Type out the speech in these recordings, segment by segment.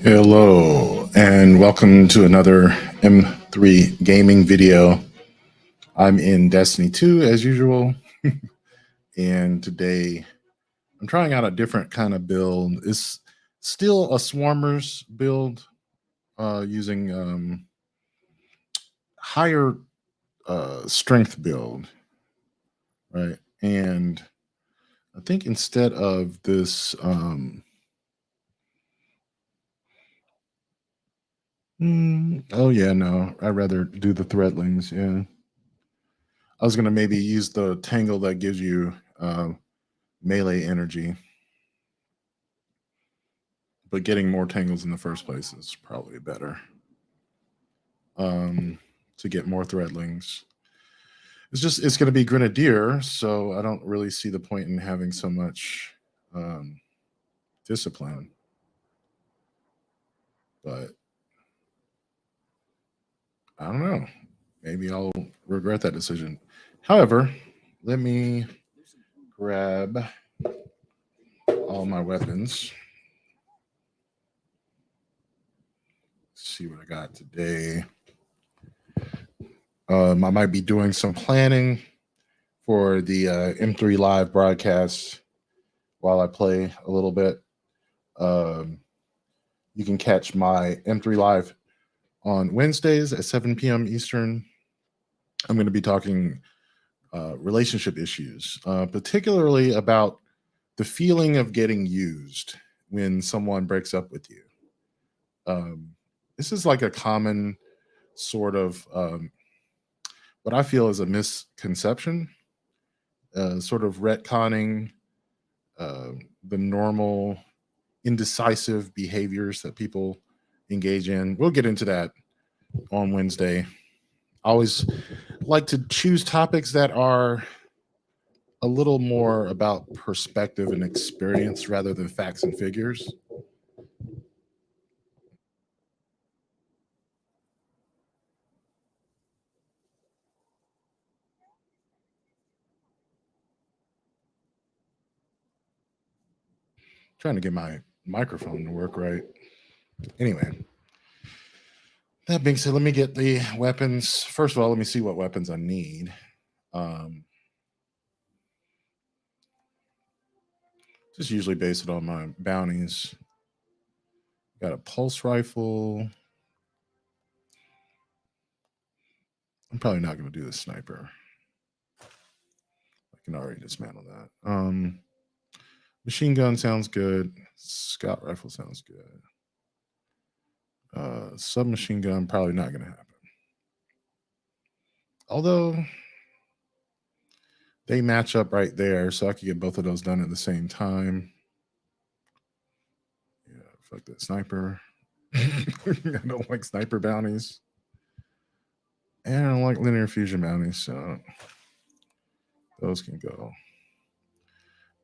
Hello, and welcome to another M3 gaming video. I'm in Destiny 2 as usual, and today I'm trying out a different kind of build. It's still a Swarmers build using higher strength build, right? And I think instead of this oh yeah, no, I'd rather do the threadlings. Yeah, I was gonna maybe use the tangle that gives you melee energy, but getting more tangles in the first place is probably better. To get more threadlings, it's gonna be grenadier, so I don't really see the point in having so much discipline. But I don't know. Maybe I'll regret that decision. However, let me grab all my weapons. See what I got today. I might be doing some planning for the M3 live broadcast while I play a little bit. You can catch my M3 live on Wednesdays at 7 p.m. Eastern. I'm going to be talking relationship issues, particularly about the feeling of getting used when someone breaks up with you. This is like a common sort of what I feel is a misconception, sort of retconning the normal indecisive behaviors that people engage in. We'll get into that on Wednesday. I always like to choose topics that are a little more about perspective and experience rather than facts and figures. Trying to get my microphone to work right. Anyway, that being said, let me get the weapons. First of all, let me see what weapons I need. Just usually base it on my bounties. Got a pulse rifle. I'm probably not going to do the sniper. I can already dismantle that. Machine gun sounds good. Scout rifle sounds good. Submachine gun probably not going to happen. Although they match up right there, so I could get both of those done at the same time. Yeah, fuck that sniper. I don't like sniper bounties. And I don't like linear fusion bounties, so those can go.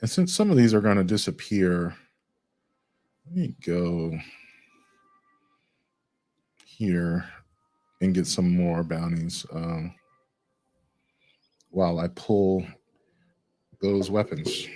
And since some of these are going to disappear, let me go here and get some more bounties while I pull those weapons.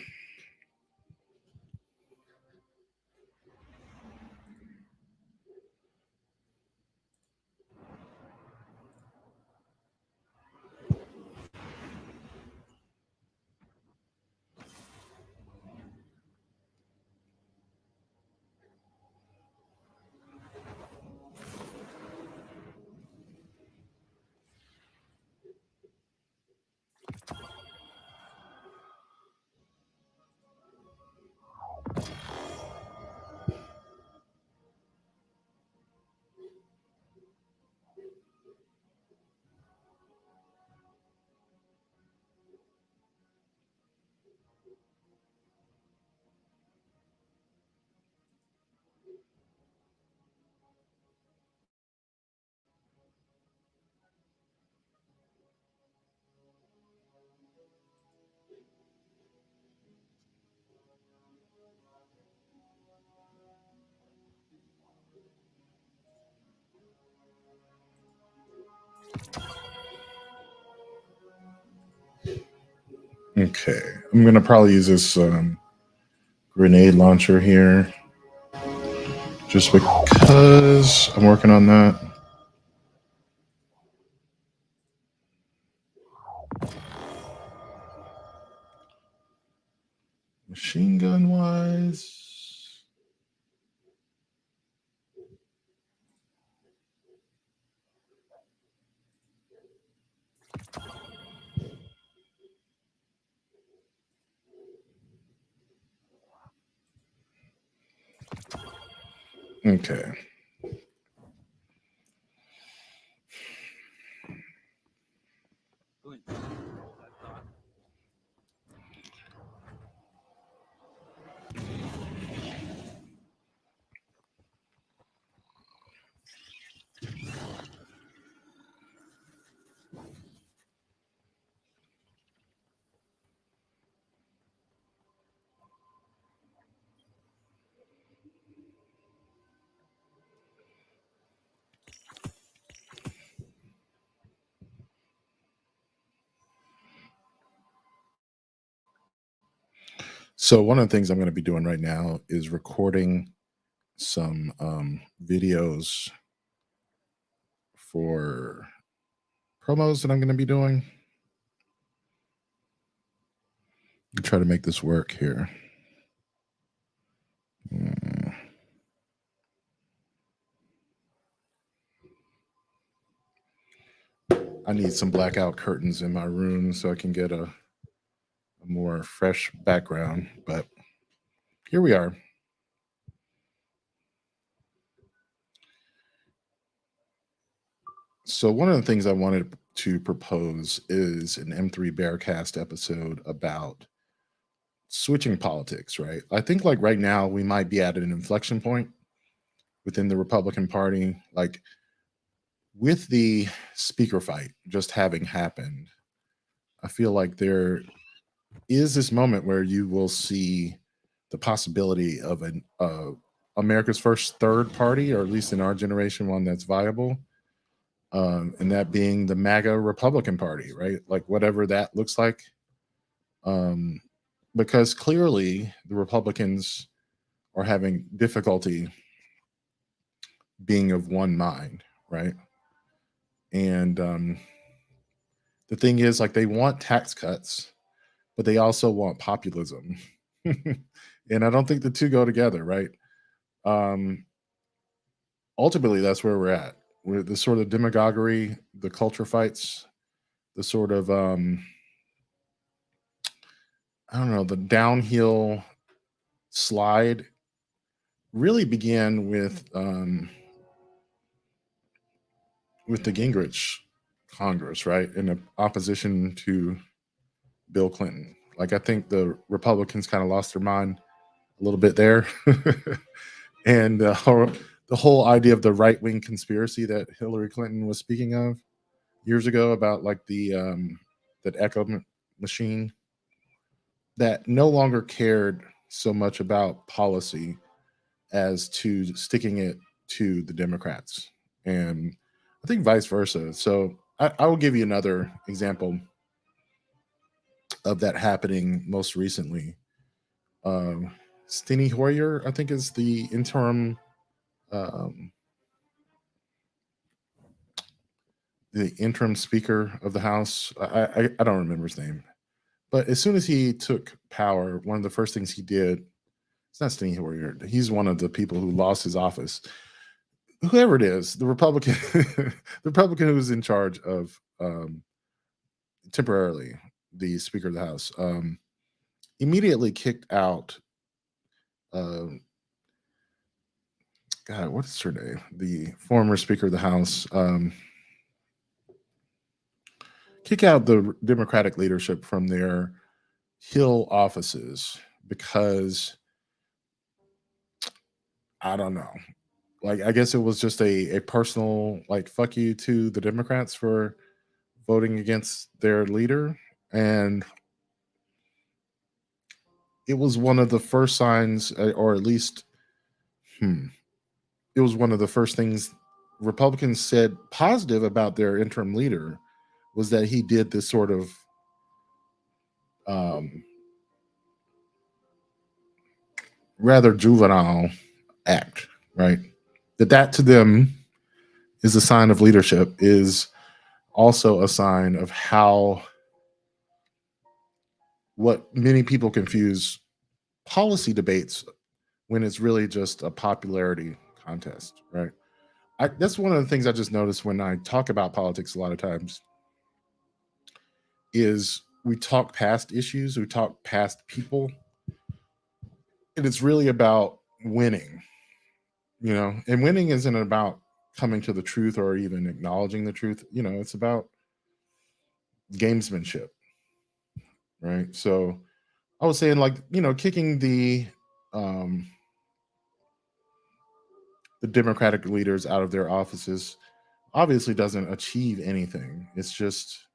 Okay, I'm gonna probably use this grenade launcher here just because I'm working on that. Machine gun wise. Okay. So one of the things I'm going to be doing right now is recording some videos for promos that I'm going to be doing. Try to make this work here. I need some blackout curtains in my room so I can get a more fresh background, but here we are. So one of the things I wanted to propose is an M3 Bearcast episode about switching politics, right? I think like right now we might be at an inflection point within the Republican Party, like with the speaker fight just having happened. I feel like there is this moment where you will see the possibility of an America's first third party, or at least in our generation, one that's viable, and that being the MAGA Republican Party, right? Like whatever that looks like, because clearly the Republicans are having difficulty being of one mind, right? And the thing is, like, they want tax cuts, but they also want populism. And I don't think the two go together, right? Ultimately, that's where we're at. We're the sort of demagoguery, the culture fights, the sort of, I don't know, the downhill slide really began with the Gingrich Congress, right? In opposition to Bill Clinton. Like, I think the Republicans kind of lost their mind a little bit there. And the whole idea of the right wing conspiracy that Hillary Clinton was speaking of years ago about like the that echo machine that no longer cared so much about policy as to sticking it to the Democrats, and I think vice versa. So I will give you another example of that happening most recently. Steny Hoyer, I think, is the interim um, speaker of the House. I don't remember his name, but as soon as he took power, one of the first things he did, it's not Steny Hoyer. He's one of the people who lost his office. Whoever it is, the Republican, the Republican who was in charge of temporarily the Speaker of the House, immediately kicked out. God, what is her name? The former Speaker of the House. Kick out the Democratic leadership from their Hill offices because I don't know. Like, I guess it was just a personal, like, fuck you to the Democrats for voting against their leader. And it was one of the first signs, or at least, it was one of the first things Republicans said positive about their interim leader, was that he did this sort of rather juvenile act, right? That to them is a sign of leadership, is also a sign of how what many people confuse policy debates when it's really just a popularity contest, right? That's one of the things I just noticed when I talk about politics a lot of times is we talk past issues, we talk past people, and it's really about winning, and winning isn't about coming to the truth or even acknowledging the truth. It's about gamesmanship, right? So I was saying, like, kicking um the Democratic leaders out of their offices obviously doesn't achieve anything. It's just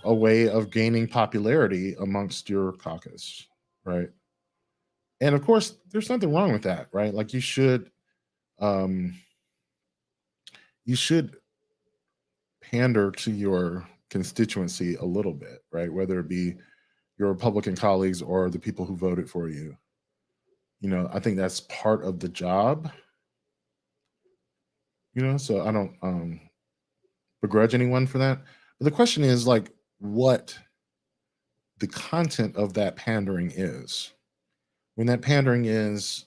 a way of gaining popularity amongst your caucus, right? And of course, there's nothing wrong with that, right? Like um you should pander to your constituency a little bit, right? Whether it be your Republican colleagues or the people who voted for you. I think that's part of the job, so I don't begrudge anyone for that. But the question is, like, what the content of that pandering is. When that pandering is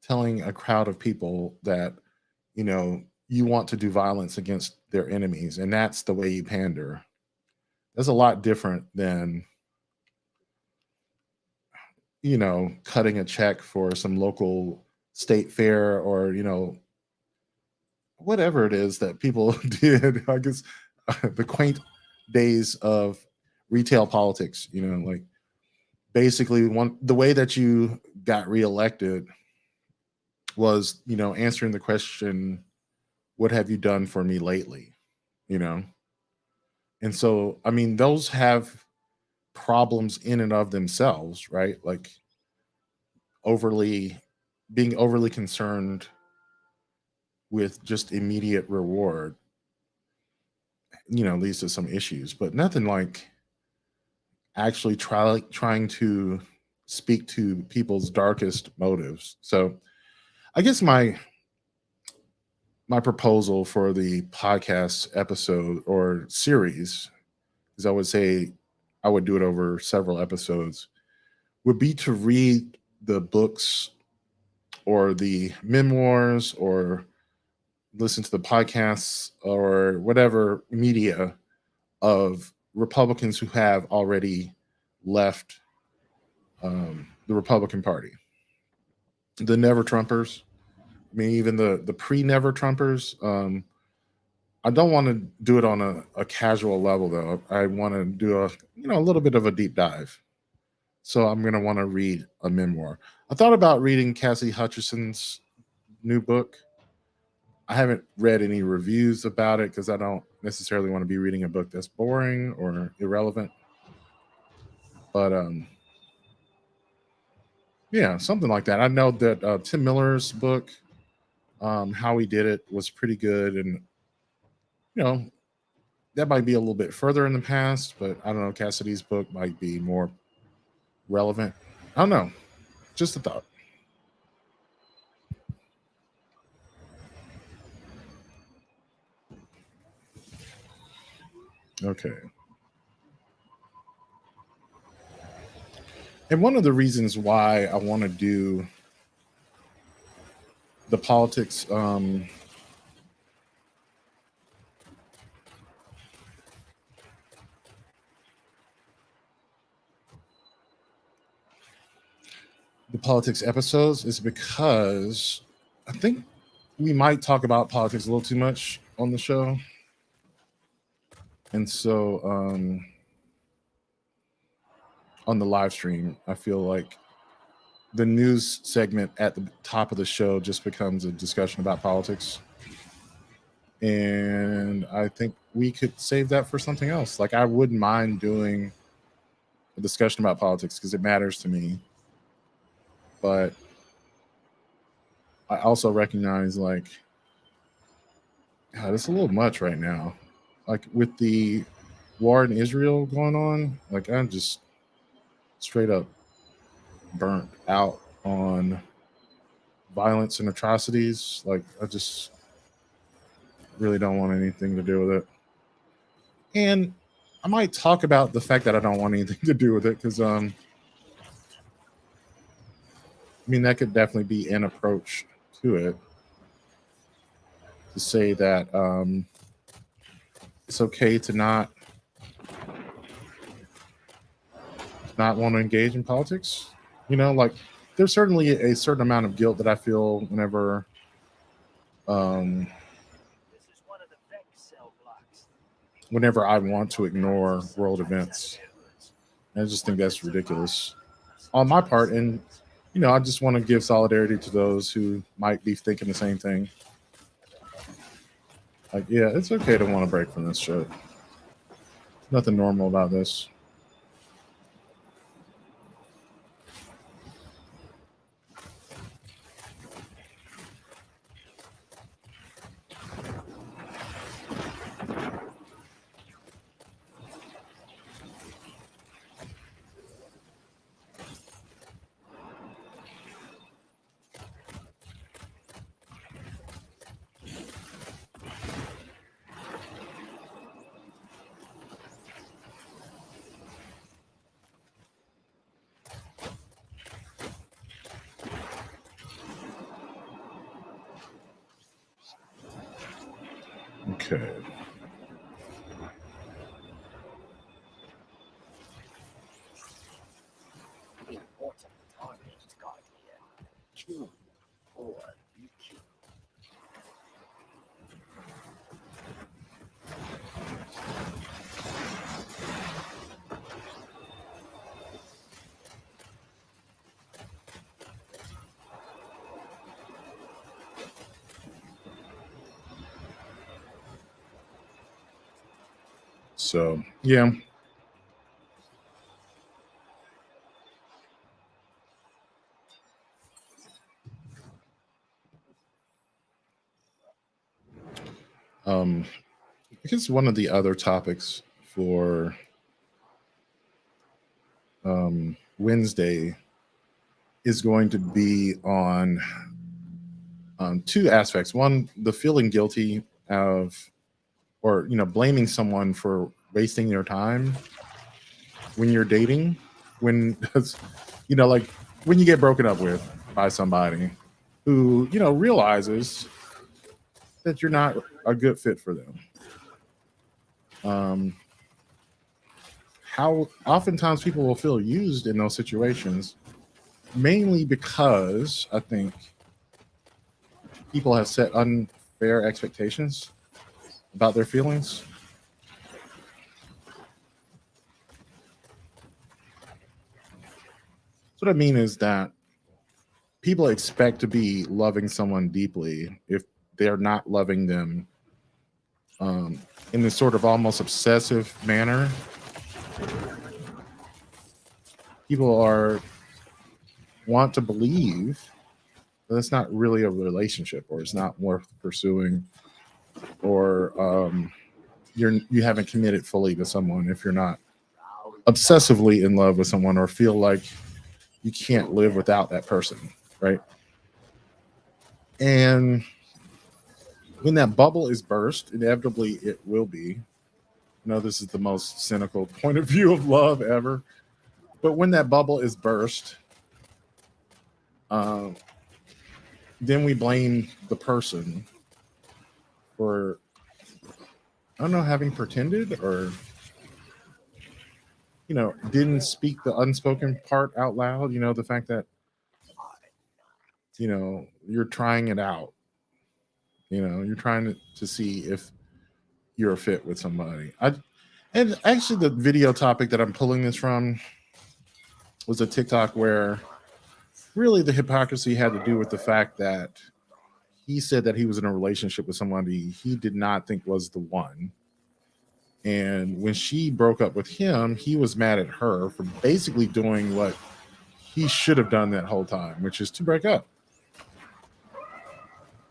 telling a crowd of people that, you want to do violence against their enemies, and that's the way you pander. That's a lot different than, cutting a check for some local state fair, or, whatever it is that people did. I guess the quaint days of retail politics, like basically the way that you got reelected was, answering the question, what have you done for me lately? You know? And so, I mean, those have problems in and of themselves, right? Like overly being overly concerned with just immediate reward, leads to some issues, but nothing like actually trying to speak to people's darkest motives. So I guess my proposal for the podcast episode or series, because I would say I would do it over several episodes, would be to read the books or the memoirs or listen to the podcasts or whatever media of Republicans who have already left the Republican Party. The Never Trumpers, I mean, even the pre Never Trumpers. I don't want to do it on a casual level, though. I want to do a little bit of a deep dive. So I'm going to want to read a memoir. I thought about reading Cassie Hutchinson's new book. I haven't read any reviews about it because I don't necessarily want to be reading a book that's boring or irrelevant. But yeah, something like that. I know that Tim Miller's book, How He Did It, was pretty good, and you know that might be a little bit further in the past. But I don't know. Cassidy's book might be more relevant. I don't know. Just a thought. Okay. And one of the reasons why I want to do the politics, episodes is because I think we might talk about politics a little too much on the show. And so on the live stream, I feel like the news segment at the top of the show just becomes a discussion about politics. And I think we could save that for something else. Like, I wouldn't mind doing a discussion about politics because it matters to me. But I also recognize, like, God, it's a little much right now. Like, with the war in Israel going on, like, I'm just straight up burnt out. on violence and atrocities. Like, I just really don't want anything to do with it. And I might talk about the fact that I don't want anything to do with it, because I mean, that could definitely be an approach to it, to say that it's okay to not want to engage in politics. You know, like, there's certainly a certain amount of guilt that I feel whenever whenever I want to ignore world events. And I just think that's ridiculous on my part. And, you know, I just want to give solidarity to those who might be thinking the same thing. Like, yeah, it's okay to want to break from this shit. Nothing normal about this. Okay. So, yeah. I guess one of the other topics for Wednesday is going to be on two aspects. One, the feeling guilty of, or, you know, blaming someone for wasting your time when you're dating, when, you know, like when you get broken up with by somebody who, you know, realizes that you're not a good fit for them. How oftentimes people will feel used in those situations, mainly because I think people have set unfair expectations about their feelings. So what I mean is that people expect to be loving someone deeply if they're not loving them in this sort of almost obsessive manner. People want to believe that it's not really a relationship, or it's not worth pursuing, or you haven't committed fully to someone if you're not obsessively in love with someone, or feel like you can't live without that person, right? And when that bubble is burst, inevitably it will be. I know this is the most cynical point of view of love ever, but when that bubble is burst, then we blame the person for, I don't know, having pretended, or, you know, didn't speak the unspoken part out loud. You know, the fact that, you know, you're trying it out. You know, you're trying to see if you're a fit with somebody. And actually, the video topic that I'm pulling this from was a TikTok where really the hypocrisy had to do with the fact that he said that he was in a relationship with somebody he did not think was the one. And when she broke up with him, he was mad at her for basically doing what he should have done that whole time, which is to break up.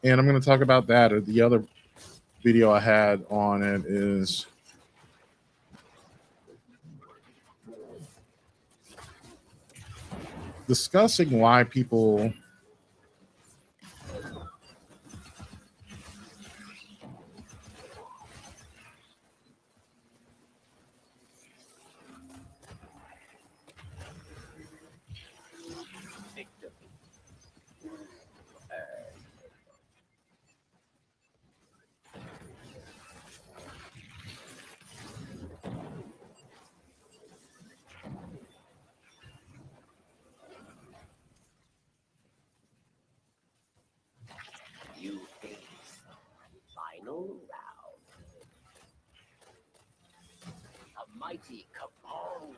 And I'm going to talk about that. The other video I had on it is discussing why people mighty cabal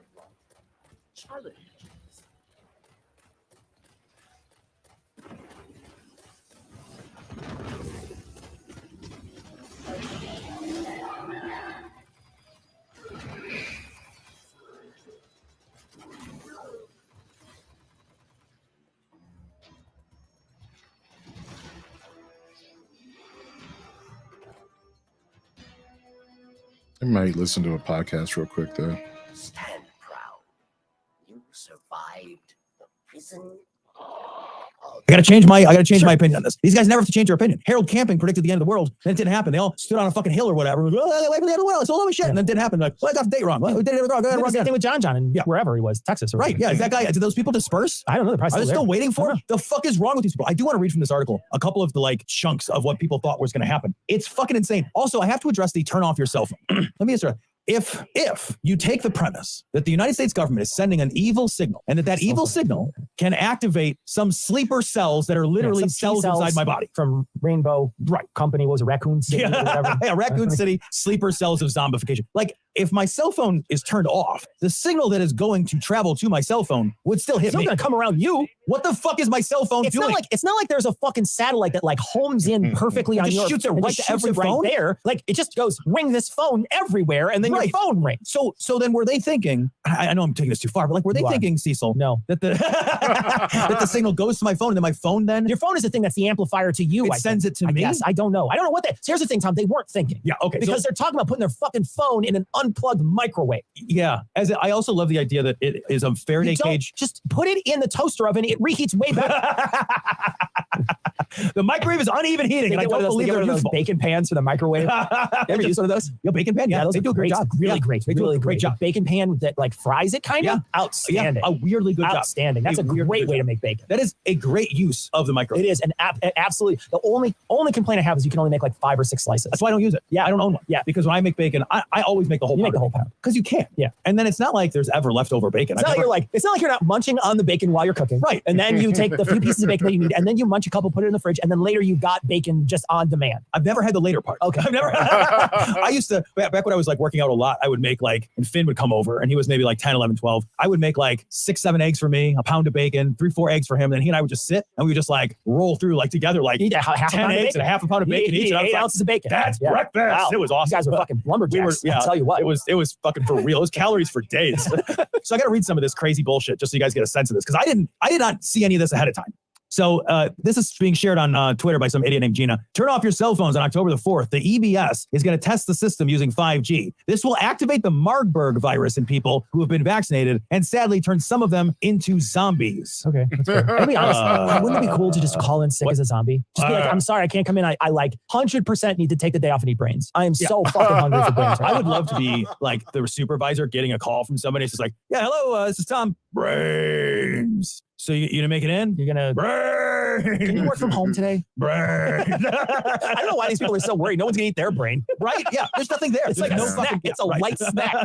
challenges. I might listen to a podcast real quick though. Stand proud. You survived the prison. I gotta change my opinion on this. These guys never have to change their opinion. Harold Camping predicted the end of the world, and it didn't happen. They all stood on a fucking hill or whatever. Wait for the end of the world. It's all shit, and then it didn't happen. Like, well, I got the date wrong. Well, we did it wrong. Same thing with John and wherever he was, Texas. Or right? Yeah, is that guy? Did those people disperse? I don't know. Are they still waiting for him? The fuck is wrong with these people? I do want to read from this article a couple of the like chunks of what people thought was going to happen. It's fucking insane. Also, I have to address the turn off your cell phone. Let me answer. If you take the premise that the United States government is sending an evil signal and that evil signal can activate some sleeper cells that are literally cells inside my body. From Rainbow Company, what was it, Raccoon City? Or whatever. Yeah, Raccoon City, sleeper cells of zombification. Like, if my cell phone is turned off, the signal that is going to travel to my cell phone would still hit me. It's not going to come around you. What the fuck is my cell phone doing? It's not like there's a fucking satellite that like homes in perfectly on your shoots it right to every phone there. Like it just goes ring this phone everywhere, and then your phone rings. So then were they thinking? I know I'm taking this too far, but like were they thinking, Cecil? No, that the that the signal goes to my phone, and then my phone then your phone is the thing that's the amplifier to you. It sends it to me. Yes, I don't know. I don't know what that. So here's the thing, Tom. They weren't thinking. Yeah, okay. Because they're talking about putting their fucking phone in an unplugged microwave. Yeah, I also love the idea that it is a Faraday cage. Just put it in the toaster oven. It reheats way better. The microwave is uneven heating, and I don't believe they're those bacon pans for the microwave. Ever use one of those? Yo, bacon pan. Yeah, they do a great job. Really great. They do a great job. Bacon pan that like fries it kind of. Outstanding. Yeah, a weirdly good job. Outstanding. That's a great way to make bacon. That is a great use of the microwave. It is, and absolutely. The only complaint I have is you can only make like 5 or 6 slices. That's why I don't use it. Yeah, I don't own one. Yeah, because when I make bacon, I always make the whole. You make the whole pound because you can. Yeah, and then it's not like there's ever leftover bacon. It's not like you're not munching on the bacon while you're cooking. Right, and then you take the few pieces of bacon that you need, and then you munch a couple, put it in the fridge, and then later you got bacon just on demand. I've never had the later part. Okay, I've never. I used to back when I was like working out a lot. I would make like, and Finn would come over, and he was maybe like 10, 11, 12. I would make like 6, 7 eggs for me, a pound of bacon, 3, 4 eggs for him. Then he and I would just sit and we would just like roll through like together like half 10 eggs and a half a pound of bacon each. 8 ounces of bacon. That's breakfast. Wow. It was awesome. You guys were fucking lumberjacks. I'll tell you what. It was fucking for real. It was calories for days. So I got to read some of this crazy bullshit just so you guys get a sense of this because I did not see any of this ahead of time. So this is being shared on Twitter by some idiot named Gina. Turn off your cell phones on October the 4th. The EBS is going to test the system using 5G. This will activate the Marburg virus in people who have been vaccinated and sadly turn some of them into zombies. Okay. To be honest, wouldn't it be cool to just call in sick as a zombie? Just be like, I'm sorry, I can't come in. I like 100% need to take the day off and eat brains. I am so fucking hungry for brains. I would love to be like the supervisor getting a call from somebody. It's just like, yeah, hello, this is Tom. Brains. So you gonna make it in? You're gonna brain. Can you work from home today? Brain. I don't know why these people are so worried. No one's gonna eat their brain, right? Yeah, there's nothing there. It's like no fucking. It's a light snack.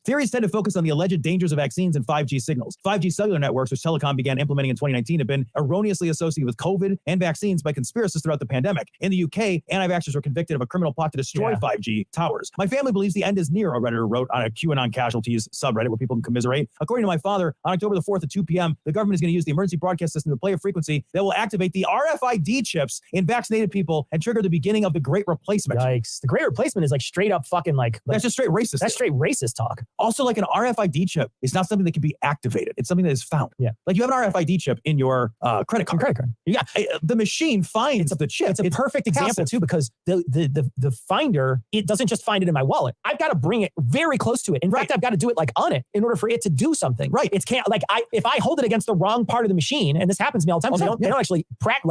Theories tend to focus on the alleged dangers of vaccines and 5G signals. 5G cellular networks, which Telecom began implementing in 2019, have been erroneously associated with COVID and vaccines by conspiracists throughout the pandemic. In the UK, anti-vaxxers were convicted of a criminal plot to destroy 5G towers. My family believes the end is near, a Redditor wrote on a QAnon casualties subreddit where people can commiserate. According to my father, on October the 4th at 2 p.m., the government is going to use the emergency broadcast system to play a frequency that will activate the RFID chips in vaccinated people and trigger the beginning of the Great Replacement. Yikes. The Great Replacement is like straight up fucking like that's just straight racist. That's straight racist talk. Also, like an RFID chip is not something that can be activated. It's something that is found. Yeah. Like you have an RFID chip in your credit card. Credit card. Yeah. The machine finds the chip. It's a perfect example too, because the finder, it doesn't just find it in my wallet. I've got to bring it very close to it. In fact, I've got to do it like on it in order for it to do something. Right. It can't like if I hold it against the wrong part of the machine, and this happens to me all the time. They don't actually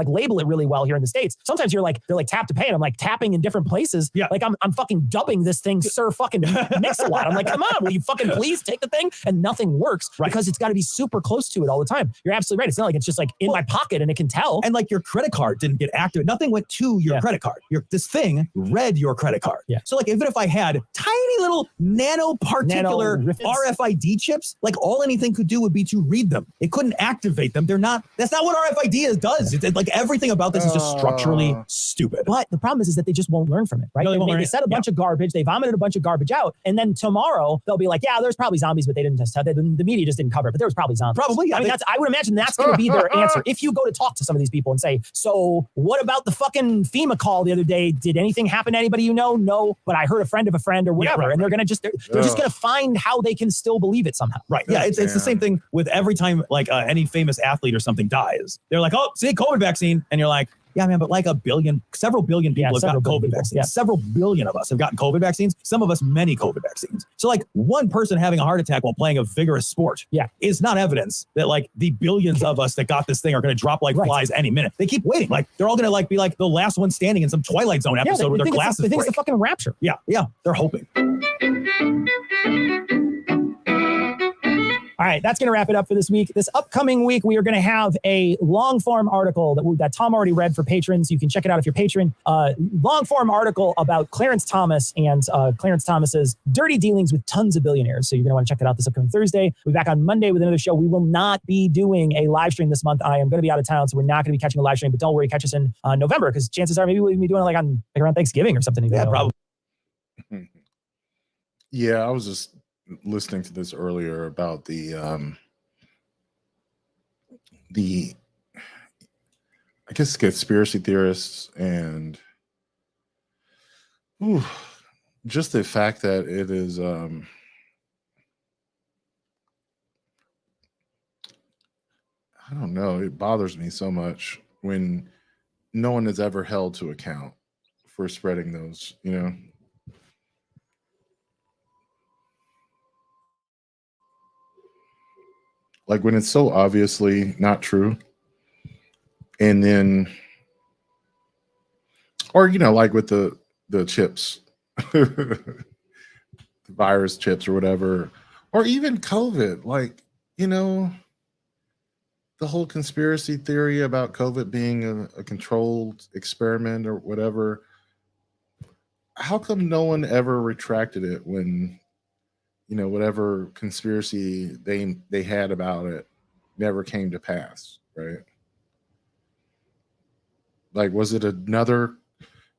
label it really well here in the States. Sometimes they're like tap to pay, and I'm like tapping in different places. Yeah. Like I'm fucking dubbing this thing, Sir fucking Mix-a-Lot. I'm like, come on, will you fucking please take the thing? And nothing works because it's got to be super close to it all the time. You're absolutely right. It's not like it's just like in my pocket and it can tell. And like your credit card didn't get activated. Nothing went to your credit card. This thing read your credit card. Yeah. So like even if I had tiny little nanoparticular RFID chips, like all anything could do would be to read them. It couldn't activate them. That's not what RFID does. It's like everything about this is just structurally stupid. But the problem is that they just won't learn from it, right? No, They said a bunch of garbage. They vomited a bunch of garbage out. And then tomorrow they'll be like, yeah, there's probably zombies, but they didn't just the media just didn't cover it, but there was probably zombies. Probably, yeah. I mean, I would imagine that's going to be their answer. If you go to talk to some of these people and say, so what about the fucking FEMA call the other day? Did anything happen to anybody you know? No, but I heard a friend of a friend or whatever. And they're going to just, they're just going to find how they can still believe it somehow. Right. Yeah. It's the same thing with every time like any famous athlete or something dies. They're like, oh, see, COVID vaccine. And you're like, yeah, man, but like several billion people have gotten COVID vaccines. Yeah. Several billion of us have gotten COVID vaccines. Some of us, many COVID vaccines. So like one person having a heart attack while playing a vigorous sport is not evidence that like the billions of us that got this thing are going to drop like flies any minute. They keep waiting. Like they're all going to like be like the last one standing in some Twilight Zone episode where their glasses They think break. it's the fucking rapture. Yeah. They're hoping. All right, that's going to wrap it up for this week. This upcoming week, we are going to have a long-form article that Tom already read for patrons. You can check it out if you're a patron. Long-form article about Clarence Thomas and Clarence Thomas's dirty dealings with tons of billionaires. So you're going to want to check it out this upcoming Thursday. We'll be back on Monday with another show. We will not be doing a live stream this month. I am going to be out of town, so we're not going to be catching a live stream. But don't worry, catch us in November, because chances are maybe we'll be doing it like around Thanksgiving or something. Yeah, probably. Yeah, I was just listening to this earlier about the I guess conspiracy theorists and just the fact that it is I don't know, it bothers me so much when no one is ever held to account for spreading those, you know. Like when it's so obviously not true, and then, or you know, like with the chips, the virus chips or whatever, or even COVID, like, you know, the whole conspiracy theory about COVID being a controlled experiment or whatever. How come no one ever retracted it when, you know, whatever conspiracy they had about it never came to pass, right? Like, was it another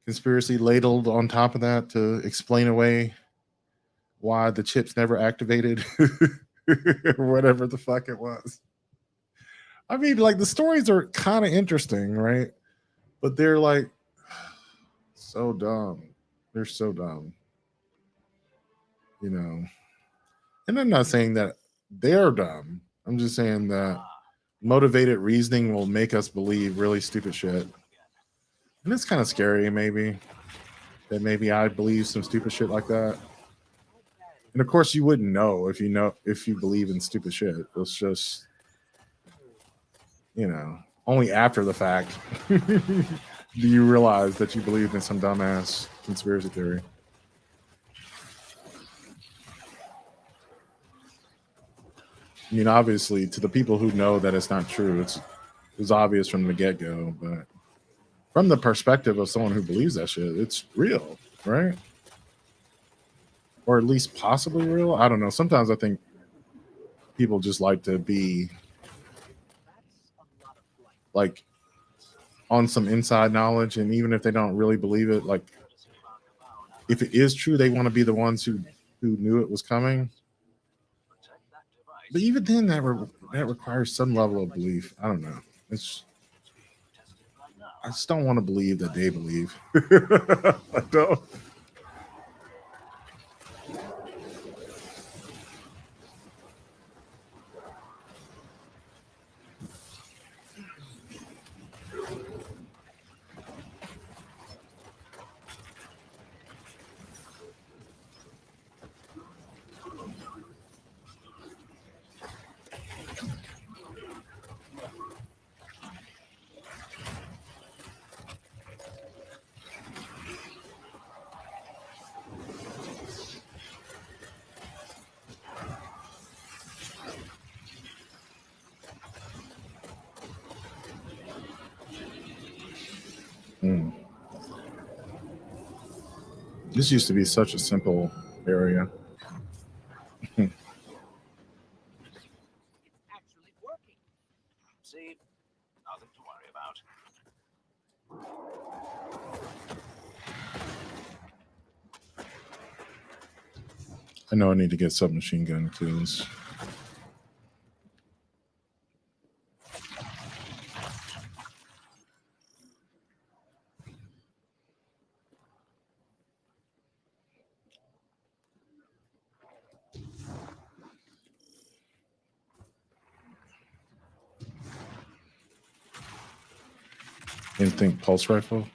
conspiracy ladled on top of that to explain away why the chips never activated or whatever the fuck it was? I mean, like, the stories are kind of interesting, right? But they're like so dumb. They're so dumb, you know. And I'm not saying that they're dumb. I'm just saying that motivated reasoning will make us believe really stupid shit. And it's kind of scary, maybe, that maybe I believe some stupid shit like that. And of course, you wouldn't know if you believe in stupid shit. It's just, you know, only after the fact do you realize that you believed in some dumbass conspiracy theory. I mean, obviously, to the people who know that it's not true, it's obvious from the get-go. But from the perspective of someone who believes that shit, it's real, right? Or at least possibly real. I don't know. Sometimes I think people just like to be like on some inside knowledge, and even if they don't really believe it, like if it is true, they want to be the ones who knew it was coming. But even then, that requires some level of belief. I don't know. I just don't want to believe that they believe. I don't. Mm. This used to be such a simple area. It's actually working. See, nothing to worry about. I know I need to get submachine gun kills. Instinct pulse rifle.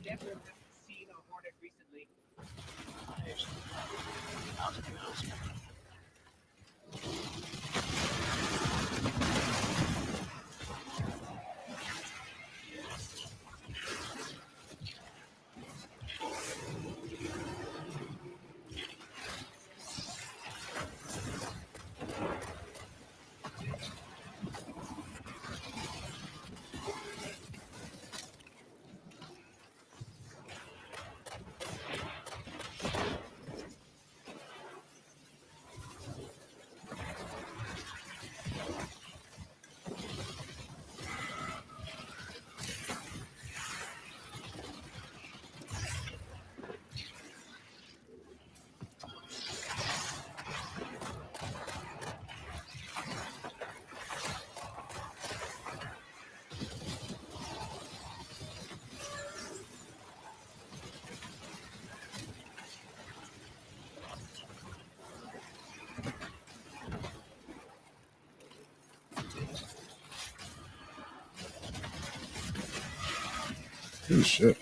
Never have seen a hornet recently. Oh shit.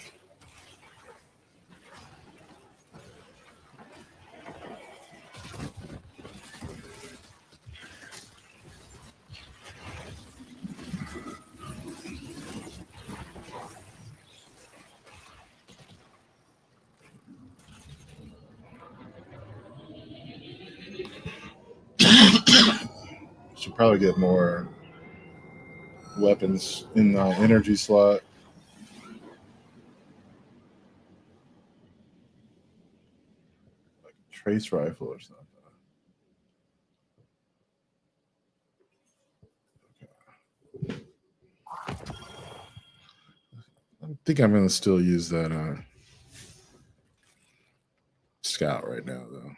Should probably get more weapons in the energy slot. Like a trace rifle or something. think I'm going to still use that Scout right now, though.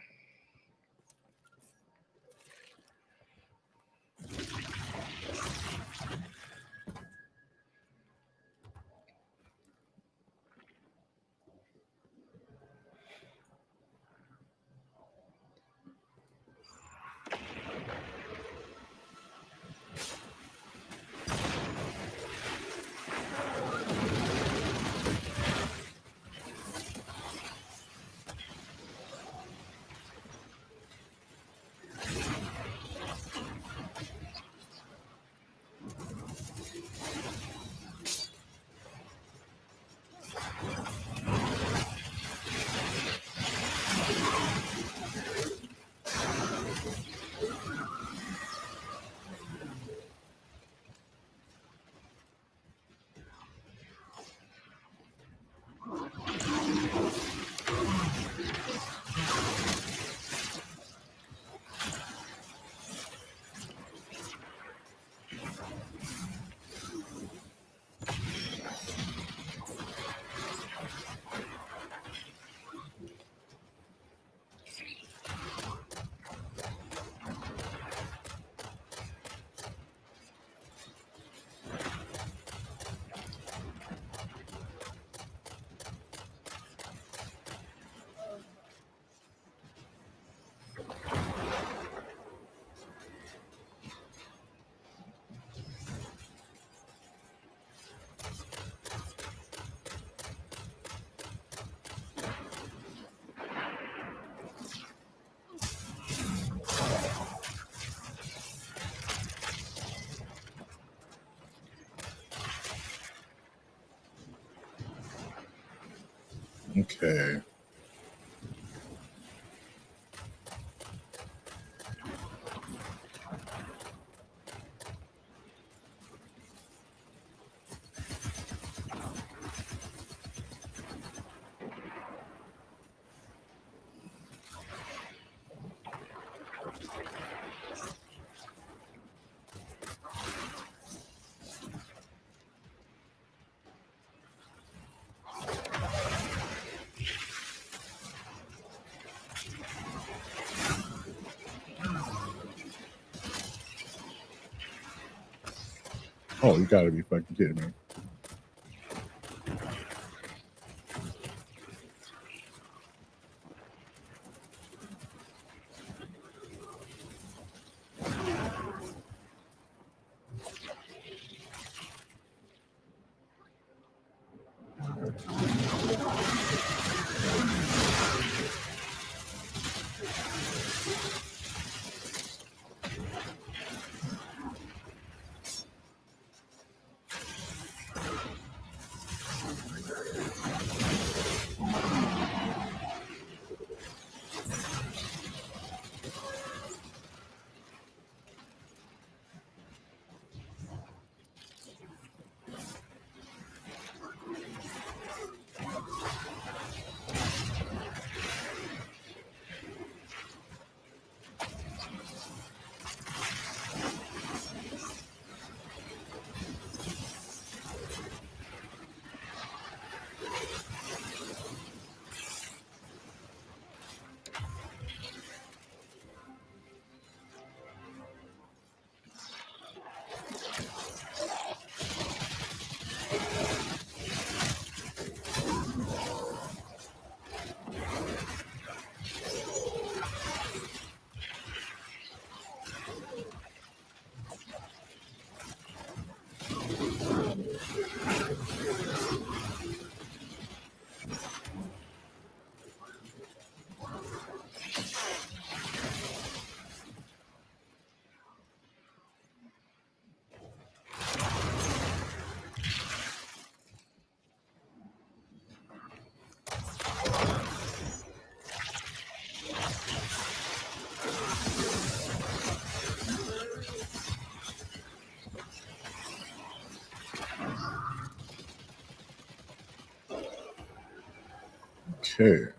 Okay. Oh, you gotta be fucking kidding me. Okay.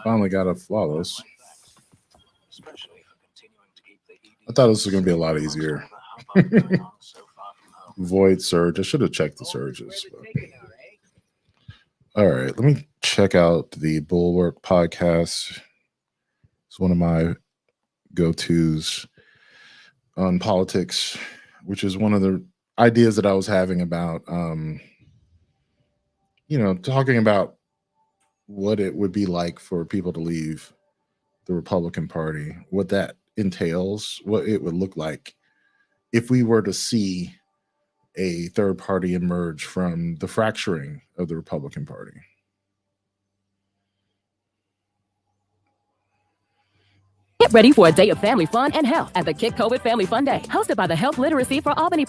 Finally got a flawless. Especially for continuing to keep the I thought this was going to be a lot easier. Void surge. I should have checked the surges. But. All right, let me check out the Bulwark podcast. It's one of my go-tos on politics, which is one of the ideas that I was having about, talking about what it would be like for people to leave the Republican Party, what that entails, what it would look like if we were to see a third party emerge from the fracturing of the Republican Party. Get ready for a day of family fun and health at the Kick COVID Family Fun Day, hosted by the Health Literacy for Albany.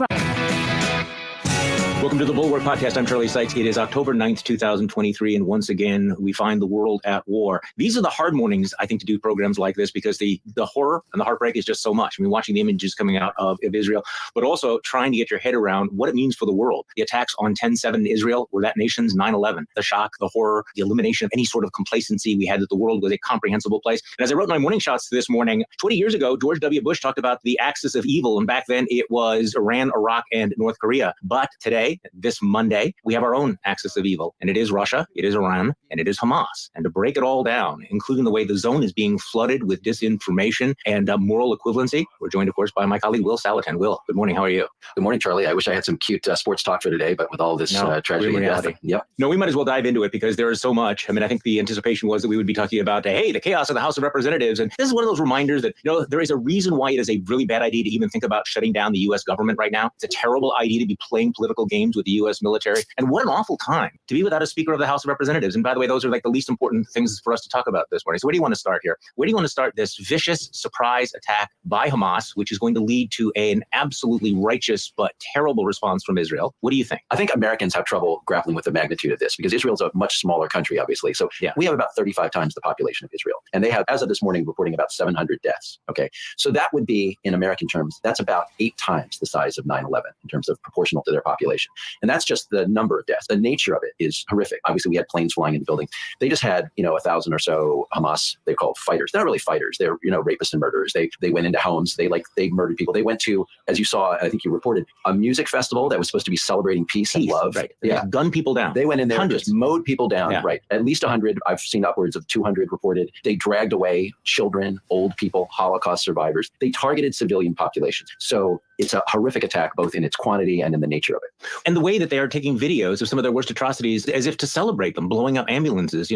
Welcome to the Bulwark Podcast. I'm Charlie Sykes. It is October 9th, 2023, and once again, we find the world at war. These are the hard mornings, I think, to do programs like this because the horror and the heartbreak is just so much. I mean, watching the images coming out of Israel, but also trying to get your head around what it means for the world. The attacks on 10/7 in Israel were that nation's 9/11. The shock, the horror, the elimination of any sort of complacency we had that the world was a comprehensible place. And as I wrote my morning shots this morning, 20 years ago, George W. Bush talked about the axis of evil, and back then it was Iran, Iraq, and North Korea. But today, this Monday, we have our own axis of evil, and it is Russia, it is Iran, and it is Hamas. And to break it all down, including the way the zone is being flooded with disinformation and moral equivalency, we're joined, of course, by my colleague, Will Salatin. Will, good morning. How are you? Good morning, Charlie. I wish I had some cute sports talk for today, but with all this tragedy and death. Yep. No, we might as well dive into it because there is so much. I mean, I think the anticipation was that we would be talking about, hey, the chaos of the House of Representatives. And this is one of those reminders that, there is a reason why it is a really bad idea to even think about shutting down the U.S. government right now. It's a terrible idea to be playing political games with the U.S. military. And what an awful time to be without a Speaker of the House of Representatives. And by the way, those are like the least important things for us to talk about this morning. So where do you want to start here? Where do you want to start this vicious surprise attack by Hamas, which is going to lead to an absolutely righteous but terrible response from Israel? What do you think? I think Americans have trouble grappling with the magnitude of this because Israel's a much smaller country, obviously. So we have about 35 times the population of Israel. And they have, as of this morning, reporting about 700 deaths. Okay. So that would be, in American terms, that's about 8 times the size of 9/11 in terms of proportional to their population. And that's just the number of deaths. The nature of it is horrific. Obviously, we had planes flying in the building. They just had, 1,000 or so Hamas, they called fighters. They're not really fighters. They're, rapists and murderers. They went into homes. They murdered people. They went to, as you saw, I think you reported, a music festival that was supposed to be celebrating peace and love. Right. Yeah. Gun people down. They went in there and just mowed people down. Yeah. Right. At least 100. I've seen upwards of 200 reported. They dragged away children, old people, Holocaust survivors. They targeted civilian populations. So it's a horrific attack, both in its quantity and in the nature of it. And the way that they are taking videos of some of their worst atrocities as if to celebrate them, blowing up ambulances,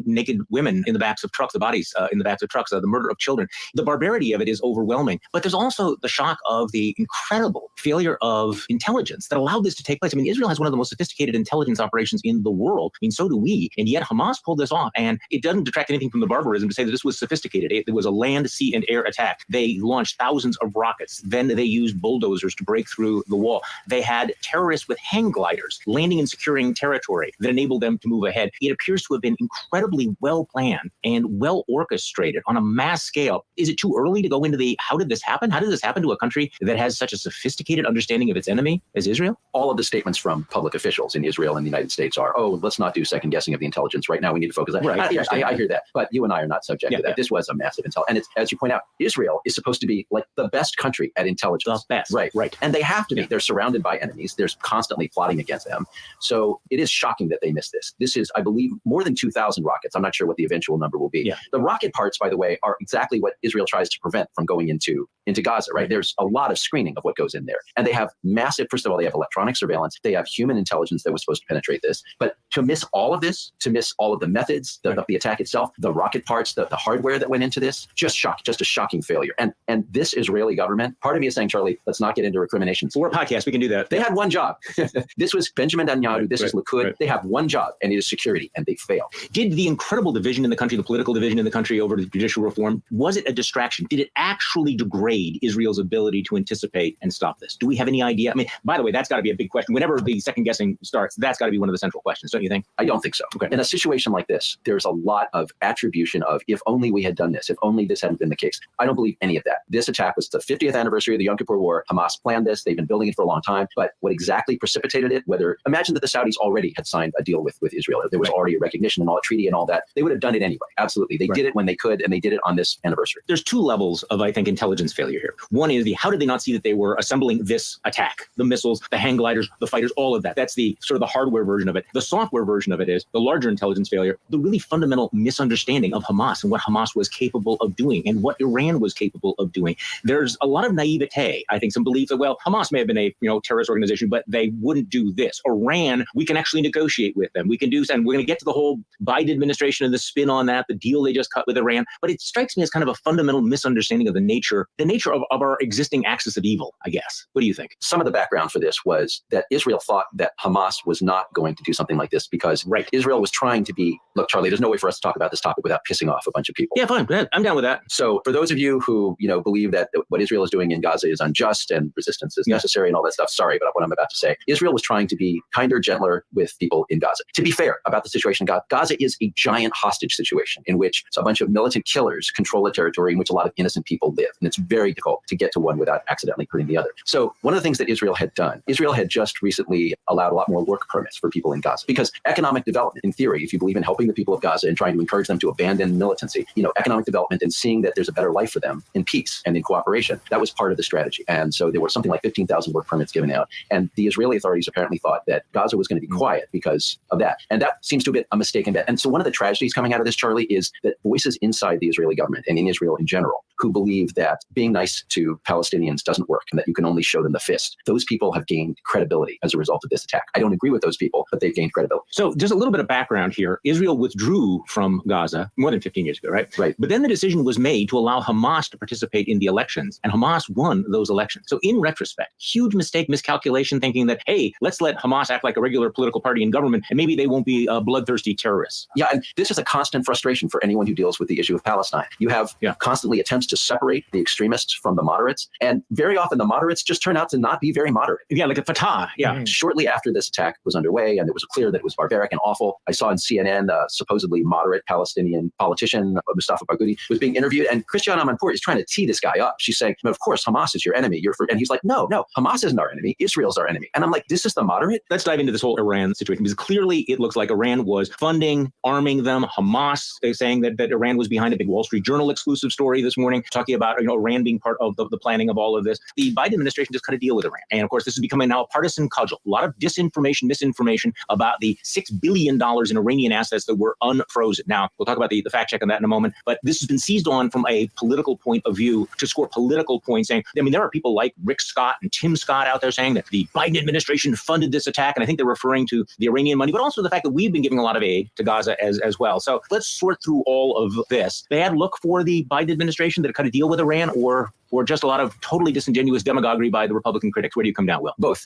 naked women in the backs of trucks, the bodies in the backs of trucks, the murder of children. The barbarity of it is overwhelming. But there's also the shock of the incredible failure of intelligence that allowed this to take place. I mean, Israel has one of the most sophisticated intelligence operations in the world. I mean, so do we. And yet Hamas pulled this off. And it doesn't detract anything from the barbarism to say that this was sophisticated. It was a land, sea, and air attack. They launched thousands of rockets. Then they used bulldozers to break through the wall. They had terrorists with hang gliders landing and securing territory that enabled them to move ahead. It appears to have been incredibly well planned and well orchestrated on a mass scale. Is it too early to go into how did this happen? How did this happen to a country that has such a sophisticated understanding of its enemy as Israel? All of the statements from public officials in Israel and the United States are, let's not do second guessing of the intelligence right now. We need to focus on right. I hear that. But you and I are not subject to that. This was a massive intel. And it's, as you point out, Israel is supposed to be like the best country at intelligence. The best. Right. And they have to be. They're surrounded by enemies. They're constantly plotting against them. So it is shocking that they missed this. This is, I believe, more than 2,000 rockets. I'm not sure what the eventual number will be. Yeah. The rocket parts, by the way, are exactly what Israel tries to prevent from going into Gaza, right? There's a lot of screening of what goes in there. And they have massive, first of all, they have electronic surveillance. They have human intelligence that was supposed to penetrate this. But to miss all of this, to miss all of the methods, the attack itself, the rocket parts, the hardware that went into this, just a shocking failure. And this Israeli government, part of me is saying, Charlie, let's not get into recriminations. We're a podcast. We can do that. They had one job. This was Benjamin Netanyahu. This is Likud. Right. They have one job, and it is security, and they failed. Did the incredible division in the country, the political division in the country over the judicial reform, was it a distraction? Did it actually degrade degrade Israel's ability to anticipate and stop this? Do we have any idea? I mean, by the way, that's got to be a big question. Whenever the second guessing starts, that's got to be one of the central questions, don't you think? I don't think so. Okay. In a situation like this, there's a lot of attribution of if only we had done this, if only this hadn't been the case. I don't believe any of that. This attack was the 50th anniversary of the Yom Kippur War. Hamas planned this. They've been building it for a long time. But what exactly precipitated it, imagine that the Saudis already had signed a deal with Israel. There was already a recognition and all a treaty and all that. They would have done it anyway. Absolutely. They did it when they could, and they did it on this anniversary. There's two levels of, I think, intelligence failure here. One is how did they not see that they were assembling this attack? The missiles, the hang gliders, the fighters, all of that. That's the sort of the hardware version of it. The software version of it is the larger intelligence failure, the really fundamental misunderstanding of Hamas and what Hamas was capable of doing and what Iran was capable of doing. There's a lot of naivete, I think, some belief that, well, Hamas may have been a terrorist organization, but they wouldn't do this. Iran, we can actually negotiate with them. We can do, and we're going to get to the whole Biden administration and the spin on that, the deal they just cut with Iran. But it strikes me as kind of a fundamental misunderstanding of the nature of our existing axis of evil, I guess. What do you think? Some of the background for this was that Israel thought that Hamas was not going to do something like this because Israel was trying to be, look, Charlie, there's no way for us to talk about this topic without pissing off a bunch of people. Yeah, fine. I'm down with that. So for those of you who, believe that what Israel is doing in Gaza is unjust and resistance is necessary and all that stuff, sorry about what I'm about to say. Israel was trying to be kinder, gentler with people in Gaza. To be fair about the situation in Gaza, Gaza is a giant hostage situation in which a bunch of militant killers control a territory in which a lot of innocent people live. And it's very difficult to get to one without accidentally hurting the other. So one of the things that Israel had done, Israel had just recently allowed a lot more work permits for people in Gaza because economic development, in theory, if you believe in helping the people of Gaza and trying to encourage them to abandon militancy, economic development and seeing that there's a better life for them in peace and in cooperation, that was part of the strategy. And so there were something like 15,000 work permits given out. And the Israeli authorities apparently thought that Gaza was going to be quiet because of that. And that seems to have been a mistaken bet. And so one of the tragedies coming out of this, Charlie, is that voices inside the Israeli government and in Israel in general who believe that being nice to Palestinians doesn't work and that you can only show them the fist. Those people have gained credibility as a result of this attack. I don't agree with those people, but they've gained credibility. So just a little bit of background here. Israel withdrew from Gaza more than 15 years ago, right? Right. But then the decision was made to allow Hamas to participate in the elections, and Hamas won those elections. So in retrospect, huge mistake, miscalculation, thinking that, hey, let's let Hamas act like a regular political party in government, and maybe they won't be bloodthirsty terrorists. Yeah, and this is a constant frustration for anyone who deals with the issue of Palestine. You have constantly attempts to separate the extremists from the moderates, and very often the moderates just turn out to not be very moderate. Yeah, like a Fatah. Yeah. Shortly after this attack was underway, and it was clear that it was barbaric and awful, I saw on CNN a supposedly moderate Palestinian politician, Mustafa Barghouti, was being interviewed, and Christiane Amanpour is trying to tee this guy up. She's saying, of course, Hamas is your enemy. And he's like, no, Hamas isn't our enemy. Israel's our enemy. And I'm like, this is the moderate? Let's dive into this whole Iran situation, because clearly it looks like Iran was funding, arming them. Hamas, they're saying that Iran was behind a big Wall Street Journal exclusive story this morning, talking about Iran being part of the planning of all of this. The Biden administration just cut a deal with Iran. And of course, this is becoming now a partisan cudgel. A lot of disinformation, misinformation about the $6 billion in Iranian assets that were unfrozen. Now, we'll talk about the fact check on that in a moment, but this has been seized on from a political point of view to score political points, saying, there are people like Rick Scott and Tim Scott out there saying that the Biden administration funded this attack. And I think they're referring to the Iranian money, but also the fact that we've been giving a lot of aid to Gaza as well. So let's sort through all of this. Bad look for the Biden administration that it cut a deal with Iran, or just a lot of totally disingenuous demagoguery by the Republican critics? Where do you come down, Will? Both.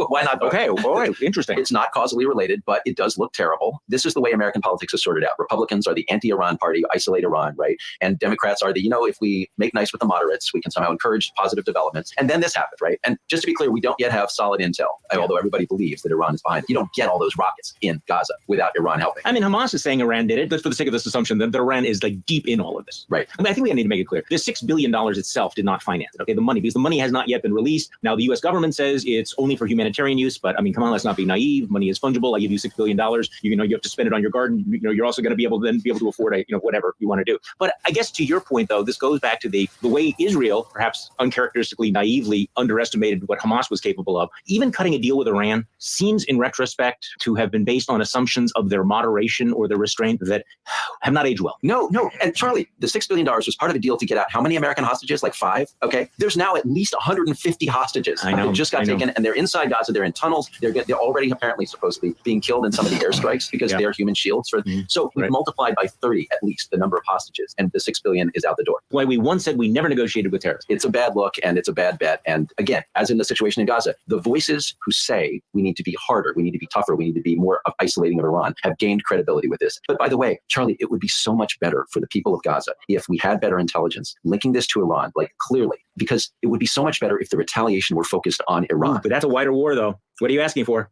Why not both? Okay, all right, interesting. It's not causally related, but it does look terrible. This is the way American politics is sorted out. Republicans are the anti-Iran party, isolate Iran, right? And Democrats are the, if we make nice with the moderates, we can somehow encourage positive developments. And then this happened, right? And just to be clear, we don't yet have solid intel, although everybody believes that Iran is behind it. You don't get all those rockets in Gaza without Iran helping. I mean, Hamas is saying Iran did it, but for the sake of this assumption that Iran is like deep in all of this. Right. I think we need to make it clear. This $6 billion itself did not finance it, okay? The money, because the money has not yet been released. Now, the U.S. government says it's only for humanitarian use, but I mean, come on, let's not be naive. Money is fungible. I give you $6 billion. You have to spend it on your garden. You're also going to be able to afford whatever you want to do. But I guess to your point, though, this goes back to the way Israel, perhaps uncharacteristically naively, underestimated what Hamas was capable of. Even cutting a deal with Iran seems, in retrospect, to have been based on assumptions of their moderation or their restraint that have not aged well. No. And Charlie, the $6 billion was part of a deal to get out how many American hostages? Like 5? Okay. There's now at least 150 hostages that just got taken, and they're inside Gaza. They're in tunnels. They're already apparently supposedly being killed in some of the airstrikes because they're human shields. So we've multiplied by 30 at least the number of hostages, and the $6 billion is out the door. Why we once said we never negotiated with terrorists. It's a bad look and it's a bad bet. And again, as in the situation in Gaza, the voices who say we need to be harder, we need to be tougher, we need to be more isolating of Iran have gained credibility with this. But by the way, Charlie, it would be so much better for the people of Gaza if we had better intelligence linking this to Iran, like clearly because it would be so much better if the retaliation were focused on Iran. But that's a wider war, though. What are you asking for?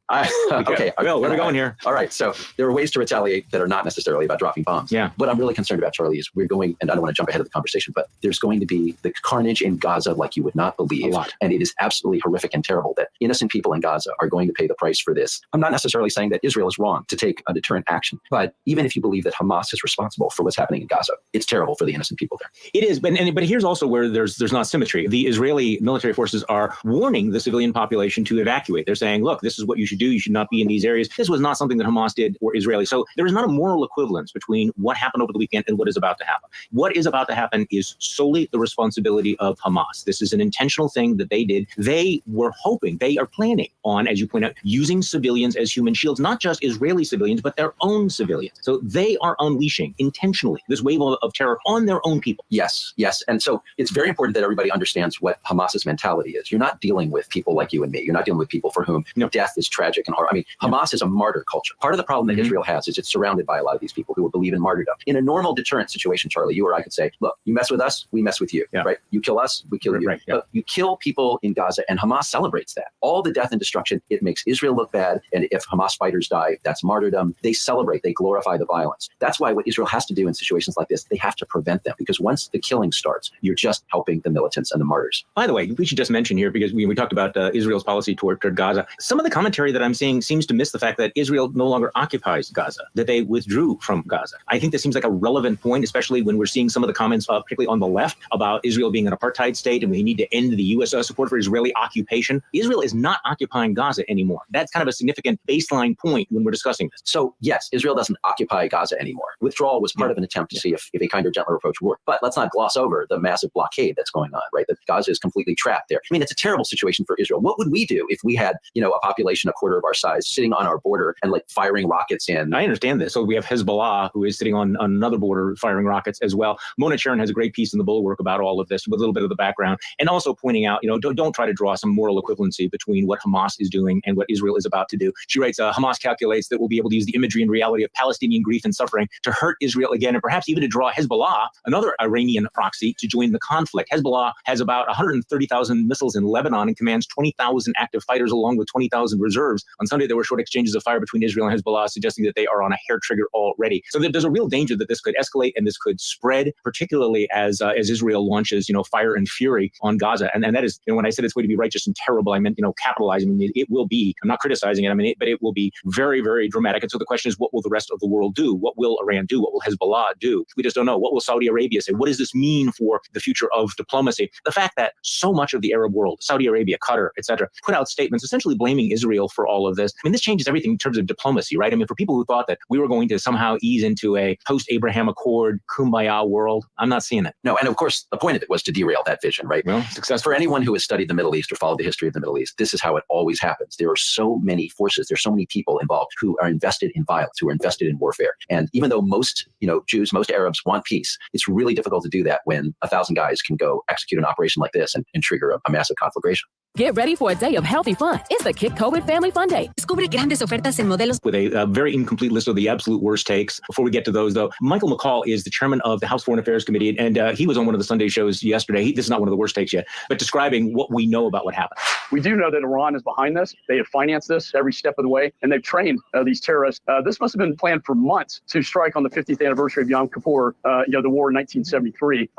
Okay. Will, where are we going here? All right. So there are ways to retaliate that are not necessarily about dropping bombs. Yeah. What I'm really concerned about, Charlie, is we're going, and I don't want to jump ahead of the conversation, but there's going to be the carnage in Gaza like you would not believe. A lot. And it is absolutely horrific and terrible that innocent people in Gaza are going to pay the price for this. I'm not necessarily saying that Israel is wrong to take a deterrent action, but even if you believe that Hamas is responsible for what's happening in Gaza, it's terrible for the innocent people there. It is, but here's also where there's not symmetry. The Israeli military forces are warning the civilian population to evacuate. They're saying, look, this is what you should do. You should not be in these areas. This was not something that Hamas did or Israeli. So there is not a moral equivalence between what happened over the weekend and what is about to happen. What is about to happen is solely the responsibility of Hamas. This is an intentional thing that they did. They were hoping, they are planning on, as you point out, using civilians as human shields, not just Israeli civilians, but their own civilians. So they are unleashing intentionally this wave of terror on their own people. Yes. And so it's very important that everybody understands what Hamas's mentality is. You're not dealing with people like you and me. You're not dealing with people for whom death is tragic and horrible. I mean, Hamas is a martyr culture. Part of the problem that Israel has is it's surrounded by a lot of these people who believe in martyrdom. In a normal deterrent situation, Charlie, you or I could say, look, you mess with us, we mess with you, right? You kill us, we kill you. Right, But you kill people in Gaza, and Hamas celebrates that. All the death and destruction, it makes Israel look bad. And if Hamas fighters die, that's martyrdom. They celebrate, they glorify the violence. That's why what Israel has to do in situations like this, they have to prevent them, because once the killing starts, you're just helping the militants and the martyrs. By the way, we should just mention here, because we talked about Israel's policy toward Gaza. Some of the commentary that I'm seeing seems to miss the fact that Israel no longer occupies Gaza, that they withdrew from Gaza. I think this seems like a relevant point, especially when we're seeing some of the comments, particularly on the left, about Israel being an apartheid state and we need to end the U.S. support for Israeli occupation. Israel is not occupying Gaza anymore. That's kind of a significant baseline point when we're discussing this. So yes, Israel doesn't occupy Gaza anymore. Withdrawal was part of an attempt to see if a kinder, gentler approach would work. But let's not gloss over the massive blockade that's going on, right? That Gaza is completely trapped there. I mean, it's a terrible situation for Israel. What would we do if we had, a population a quarter of our size sitting on our border and like firing rockets in? I understand this. So we have Hezbollah, who is sitting on another border firing rockets as well. Mona Charen has a great piece in the Bulwark about all of this with a little bit of the background, and also pointing out, don't try to draw some moral equivalency between what Hamas is doing and what Israel is about to do. She writes, Hamas calculates that we'll be able to use the imagery and reality of Palestinian grief and suffering to hurt Israel again, and perhaps even to draw Hezbollah, another Iranian proxy, to join the conflict. Hezbollah has about 130,000 missiles in Lebanon and commands 20,000 active fighters along with 20,000 reserves. On Sunday, there were short exchanges of fire between Israel and Hezbollah, suggesting that they are on a hair trigger already. So there's a real danger that this could escalate and this could spread, particularly as Israel launches, fire and fury on Gaza. And that is, when I said it's going to be righteous and terrible, I meant, capitalizing. I mean, it will be, I'm not criticizing it, but it will be very, very dramatic. And so the question is, what will the rest of the world do? What will Iran do? What will Hezbollah do? We just don't know. What will Saudi Arabia say? What does this mean for the future of diplomacy? The fact that so much of the Arab world, Saudi Arabia, Qatar, etc., put out statements essentially blaming Israel for all of this. I mean, this changes everything in terms of diplomacy, right? I mean, for people who thought that we were going to somehow ease into a post-Abraham Accord, kumbaya world, I'm not seeing it. No, and of course, the point of it was to derail that vision, right? Well, success for anyone who has studied the Middle East or followed the history of the Middle East, this is how it always happens. There are so many forces, there's so many people involved who are invested in violence, who are invested in warfare. And even though most, Jews, most Arabs want peace, it's really difficult to do that when 1,000 guys can go execute an operation like this and trigger a massive conflagration. Get ready for a day of healthy fun. It's the Kick COVID Family Fun Day. Descubre grandes ofertas en modelos. With a very incomplete list of the absolute worst takes. Before we get to those, though, Michael McCall is the chairman of the House Foreign Affairs Committee, and he was on one of the Sunday shows yesterday. This is not one of the worst takes yet, but describing what we know about what happened. We do know that Iran is behind this. They have financed this every step of the way, and they've trained these terrorists. This must have been planned for months to strike on the 50th anniversary of Yom Kippur, the war in 1973.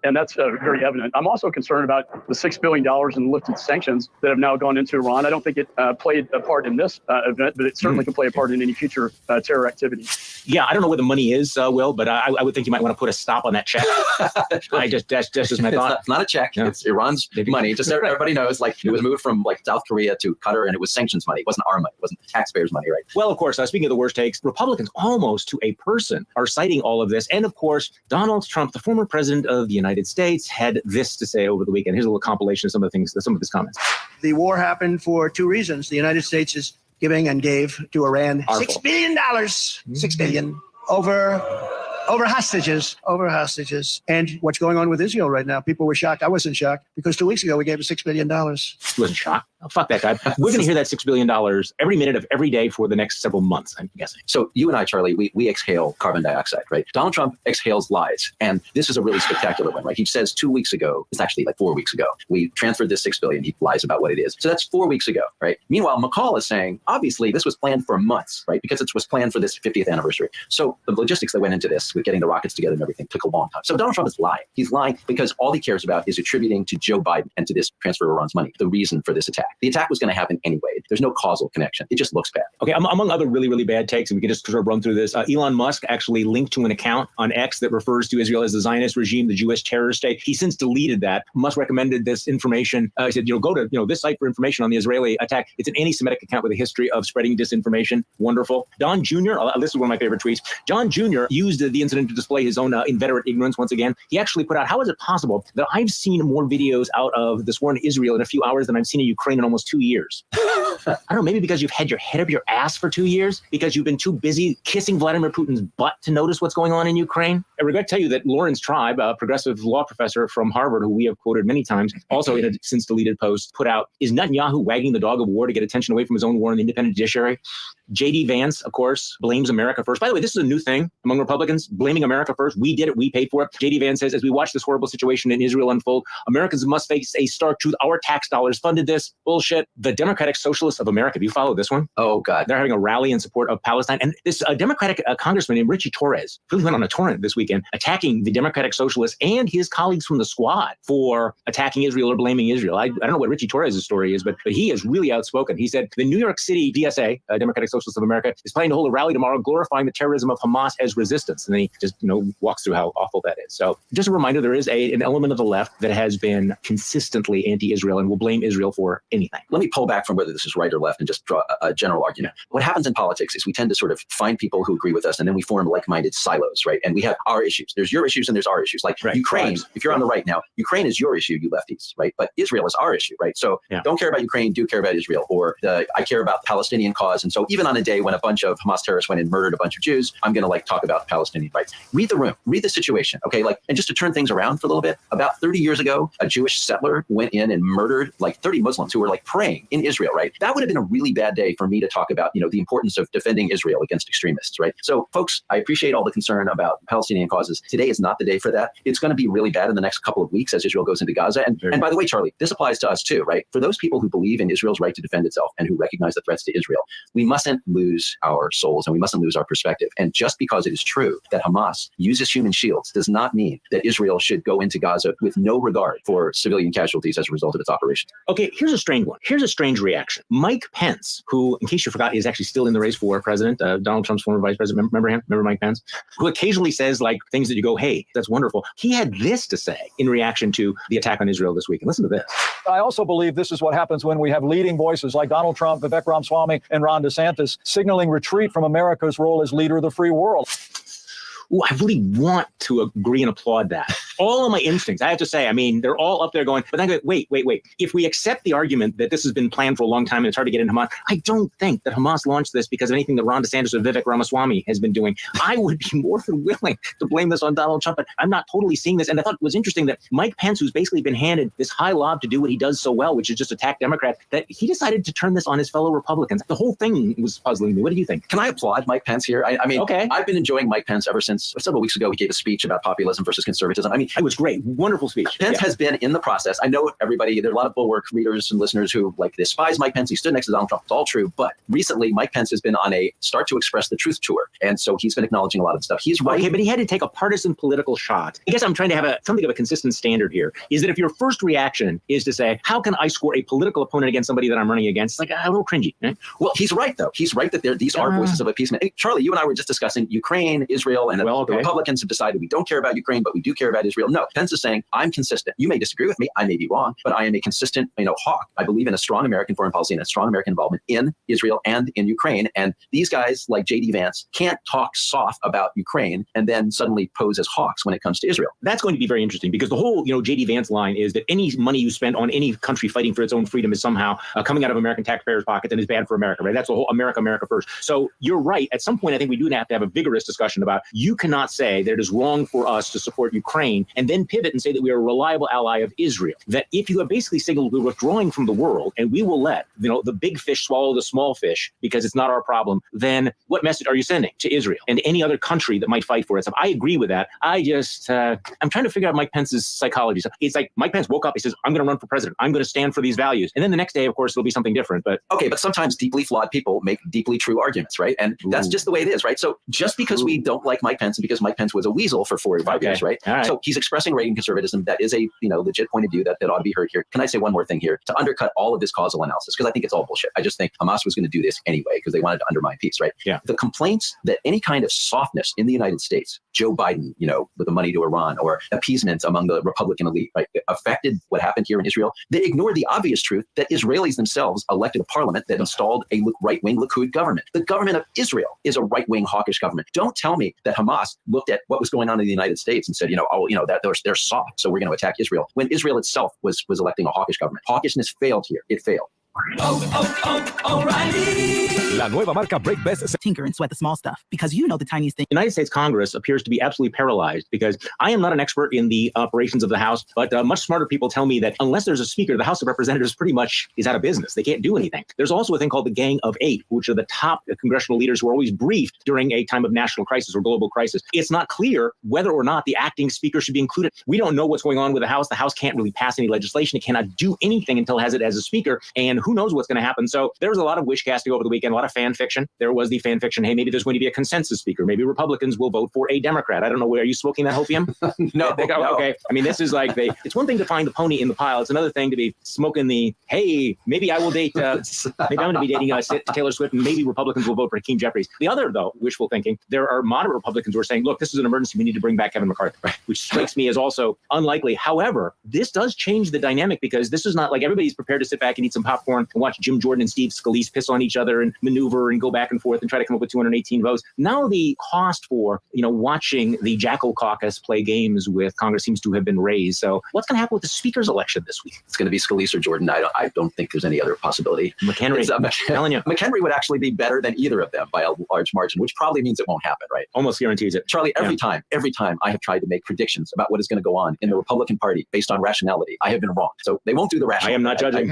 And that's very evident. I'm also concerned about the $6 billion in lifted sanctions that have now gone into Iran. I don't think it played a part in this event, but it certainly can play a part in any future terror activity. Yeah, I don't know where the money is, Will, but I would think you might want to put a stop on that check. That's just my thought. It's not a check. Yeah. It's Iran's money. Just everybody knows, it was moved from South Korea to Qatar, and it was sanctions money. It wasn't our money. It wasn't taxpayers' money, right? Well, of course, speaking of the worst takes, Republicans almost to a person are citing all of this. And of course, Donald Trump, the former president of the United States, had this to say over the weekend. Here's a little compilation of some of his comments. The war happened for two reasons. The United States is giving and gave to Iran $6 billion, $6 billion over hostages, And what's going on with Israel right now? People were shocked. I wasn't shocked because 2 weeks ago we gave $6 billion. You wasn't shocked? Oh, fuck that guy. We're going to hear that $6 billion every minute of every day for the next several months, I'm guessing. So you and I, Charlie, we exhale carbon dioxide, right? Donald Trump exhales lies. And this is a really spectacular one, right? He says 2 weeks ago, it's actually like 4 weeks ago, we transferred this $6 billion. He lies about what it is. So that's 4 weeks ago, right? Meanwhile, McCall is saying, obviously, this was planned for months, right? Because it was planned for this 50th anniversary. So the logistics that went into this with getting the rockets together and everything took a long time. So Donald Trump is lying. He's lying because all he cares about is attributing to Joe Biden and to this transfer of Iran's money the reason for this attack. The attack was going to happen anyway. There's no causal connection. It just looks bad. Okay, among other really, really bad takes, and we can just sort of run through this, Elon Musk actually linked to an account on X that refers to Israel as the Zionist regime, the Jewish terror state. He since deleted that. Musk recommended this information. He said, go to this site for information on the Israeli attack. It's an anti-Semitic account with a history of spreading disinformation. Wonderful. Don Jr., this is one of my favorite tweets. John Jr. used the incident to display his own inveterate ignorance once again. He actually put out, how is it possible that I've seen more videos out of this war in Israel in a few hours than I've seen in Ukraine in almost 2 years? I don't know, maybe because you've had your head up your ass for 2 years, because you've been too busy kissing Vladimir Putin's butt to notice what's going on in Ukraine. I regret to tell you that Lawrence Tribe, a progressive law professor from Harvard, who we have quoted many times, also in a since deleted post, put out, is Netanyahu wagging the dog of war to get attention away from his own war in the independent judiciary? J.D. Vance, of course, blames America first. By the way, this is a new thing among Republicans, blaming America first. We did it. We paid for it. J.D. Vance says, as we watch this horrible situation in Israel unfold, Americans must face a stark truth. Our tax dollars funded this bullshit. The Democratic Socialists of America. Have you followed this one? Oh, God. They're having a rally in support of Palestine. And this Democratic congressman named Richie Torres really went on a torrent this weekend, attacking the Democratic Socialists and his colleagues from the squad for attacking Israel or blaming Israel. I don't know what Richie Torres' story is, but he is really outspoken. He said, the New York City DSA, Democratic Socialists of America, is planning to hold a rally tomorrow glorifying the terrorism of Hamas as resistance. And then he just, walks through how awful that is. So just a reminder, there is an element of the left that has been consistently anti-Israel and will blame Israel for anything. Let me pull back from whether this is right or left and just draw a general argument. What happens in politics is we tend to sort of find people who agree with us, and then we form like-minded silos, right? And we have our issues. There's your issues and there's our issues. Like right. Ukraine, if you're on the right now, Ukraine is your issue, you lefties, right? But Israel is our issue, right? So don't care about Ukraine, do care about Israel. Or I care about the Palestinian cause. And so even on a day when a bunch of Hamas terrorists went and murdered a bunch of Jews, I'm going to talk about Palestinian rights. Read the room, read the situation, okay? And just to turn things around for a little bit, about 30 years ago, a Jewish settler went in and murdered 30 Muslims who were praying in Israel, right? That would have been a really bad day for me to talk about, the importance of defending Israel against extremists, right? So folks, I appreciate all the concern about Palestinian causes. Today is not the day for that. It's going to be really bad in the next couple of weeks as Israel goes into Gaza. And by the way, Charlie, this applies to us too, right? For those people who believe in Israel's right to defend itself and who recognize the threats to Israel, we mustn't lose our souls and we mustn't lose our perspective. And just because it is true that Hamas uses human shields does not mean that Israel should go into Gaza with no regard for civilian casualties as a result of its operations. Okay, here's a strange one. Here's a strange reaction. Mike Pence, who, in case you forgot, is actually still in the race for president, Donald Trump's former vice president. Remember him? Remember Mike Pence? Who occasionally says things that you go, hey, that's wonderful. He had this to say in reaction to the attack on Israel this week. And listen to this. I also believe this is what happens when we have leading voices like Donald Trump, Vivek Ramaswamy, and Ron DeSantis signaling retreat from America's role as leader of the free world. Ooh, I really want to agree and applaud that. All of my instincts, I have to say, they're all up there going, but then I go, wait. If we accept the argument that this has been planned for a long time and it's hard to get into Hamas, I don't think that Hamas launched this because of anything that Ron DeSantis or Vivek Ramaswamy has been doing. I would be more than willing to blame this on Donald Trump, but I'm not totally seeing this. And I thought it was interesting that Mike Pence, who's basically been handed this high lob to do what he does so well, which is just attack Democrats, that he decided to turn this on his fellow Republicans. The whole thing was puzzling me. What do you think? Can I applaud Mike Pence here? Okay. I've been enjoying Mike Pence ever since several weeks ago. He gave a speech about populism versus conservatism. It was great. Wonderful speech. Pence has been in the process. I know everybody, there are a lot of Bulwark readers and listeners who despise Mike Pence. He stood next to Donald Trump. It's all true. But recently, Mike Pence has been on a Start to Express the Truth tour. And so he's been acknowledging a lot of stuff. He's right. Okay, but he had to take a partisan political shot. I guess I'm trying to have something of a consistent standard here, is that if your first reaction is to say, how can I score a political opponent against somebody that I'm running against? It's a little cringy. Right? Well, he's right, though. He's right that these are voices of appeasement. Hey, Charlie, you and I were just discussing Ukraine, Israel, and the Republicans have decided we don't care about Ukraine, but we do care about Israel. No, Pence is saying, I'm consistent. You may disagree with me. I may be wrong, but I am a consistent, hawk. I believe in a strong American foreign policy and a strong American involvement in Israel and in Ukraine. And these guys like J.D. Vance can't talk soft about Ukraine and then suddenly pose as hawks when it comes to Israel. That's going to be very interesting because the whole, J.D. Vance line is that any money you spend on any country fighting for its own freedom is somehow coming out of American taxpayers' pockets and is bad for America, right? That's the whole America first. So you're right. At some point, I think we do have to have a vigorous discussion about you cannot say that it is wrong for us to support Ukraine Ukraine, and then pivot and say that we are a reliable ally of Israel. That if you have basically signaled we're withdrawing from the world and we will let the big fish swallow the small fish because it's not our problem, then what message are you sending to Israel and any other country that might fight for it? So I agree with that. I just I'm trying to figure out Mike Pence's psychology. So it's like Mike Pence woke up, he says, I'm going to run for president. I'm going to stand for these values. And then the next day, of course, it'll be something different. But okay, but sometimes deeply flawed people make deeply true arguments, right? And that's just the way it is, right? So just because we don't like Mike Pence and because Mike Pence was a weasel for 4 or 5 years, right? All right. So he's expressing Reagan conservatism. That is a legit point of view that ought to be heard here. Can I say one more thing here to undercut all of this causal analysis? Because I think it's all bullshit. I just think Hamas was going to do this anyway because they wanted to undermine peace, right? Yeah. The complaints that any kind of softness in the United States, Joe Biden, with the money to Iran, or appeasement among the Republican elite, right, affected what happened here in Israel, they ignore the obvious truth that Israelis themselves elected a parliament that installed a right-wing Likud government. The government of Israel is a right-wing hawkish government. Don't tell me that Hamas looked at what was going on in the United States and said, that they're soft, so we're going to attack Israel, when Israel itself was electing a hawkish government. Hawkishness failed here. It failed. La nueva marca Brake Best. Tinker and sweat the small stuff because the tiniest thing. The United States Congress appears to be absolutely paralyzed because I am not an expert in the operations of the House, but much smarter people tell me that unless there's a speaker, the House of Representatives pretty much is out of business. They can't do anything. There's also a thing called the Gang of Eight, which are the top congressional leaders who are always briefed during a time of national crisis or global crisis. It's not clear whether or not the acting speaker should be included. We don't know what's going on with the House. The House can't really pass any legislation. It cannot do anything until it has it as a speaker. And who knows what's going to happen. So there was a lot of wish casting over the weekend, a lot of fan fiction. There was the fan fiction, hey, maybe there's going to be a consensus speaker. Maybe Republicans will vote for a Democrat. I don't know. Are you smoking that hopium? No. Okay. I mean, this is like it's one thing to find the pony in the pile. It's another thing to be smoking the, hey, maybe I will date, maybe I'm going to be dating Taylor Swift, and maybe Republicans will vote for Hakeem Jeffries. The other, though, wishful thinking, there are moderate Republicans who are saying, look, this is an emergency. We need to bring back Kevin McCarthy, which strikes me as also unlikely. However, this does change the dynamic because this is not like everybody's prepared to sit back and eat some popcorn and watch Jim Jordan and Steve Scalise piss on each other and maneuver and go back and forth and try to come up with 218 votes. Now the cost for, watching the Jackal Caucus play games with Congress seems to have been raised. So what's going to happen with the speaker's election this week? It's going to be Scalise or Jordan. I don't think there's any other possibility. McHenry, I'm telling you. McHenry would actually be better than either of them by a large margin, which probably means it won't happen, right? Almost guarantees it. Charlie, every time I have tried to make predictions about what is going to go on in the Republican Party based on rationality, I have been wrong. So they won't do the rational. I am not judging.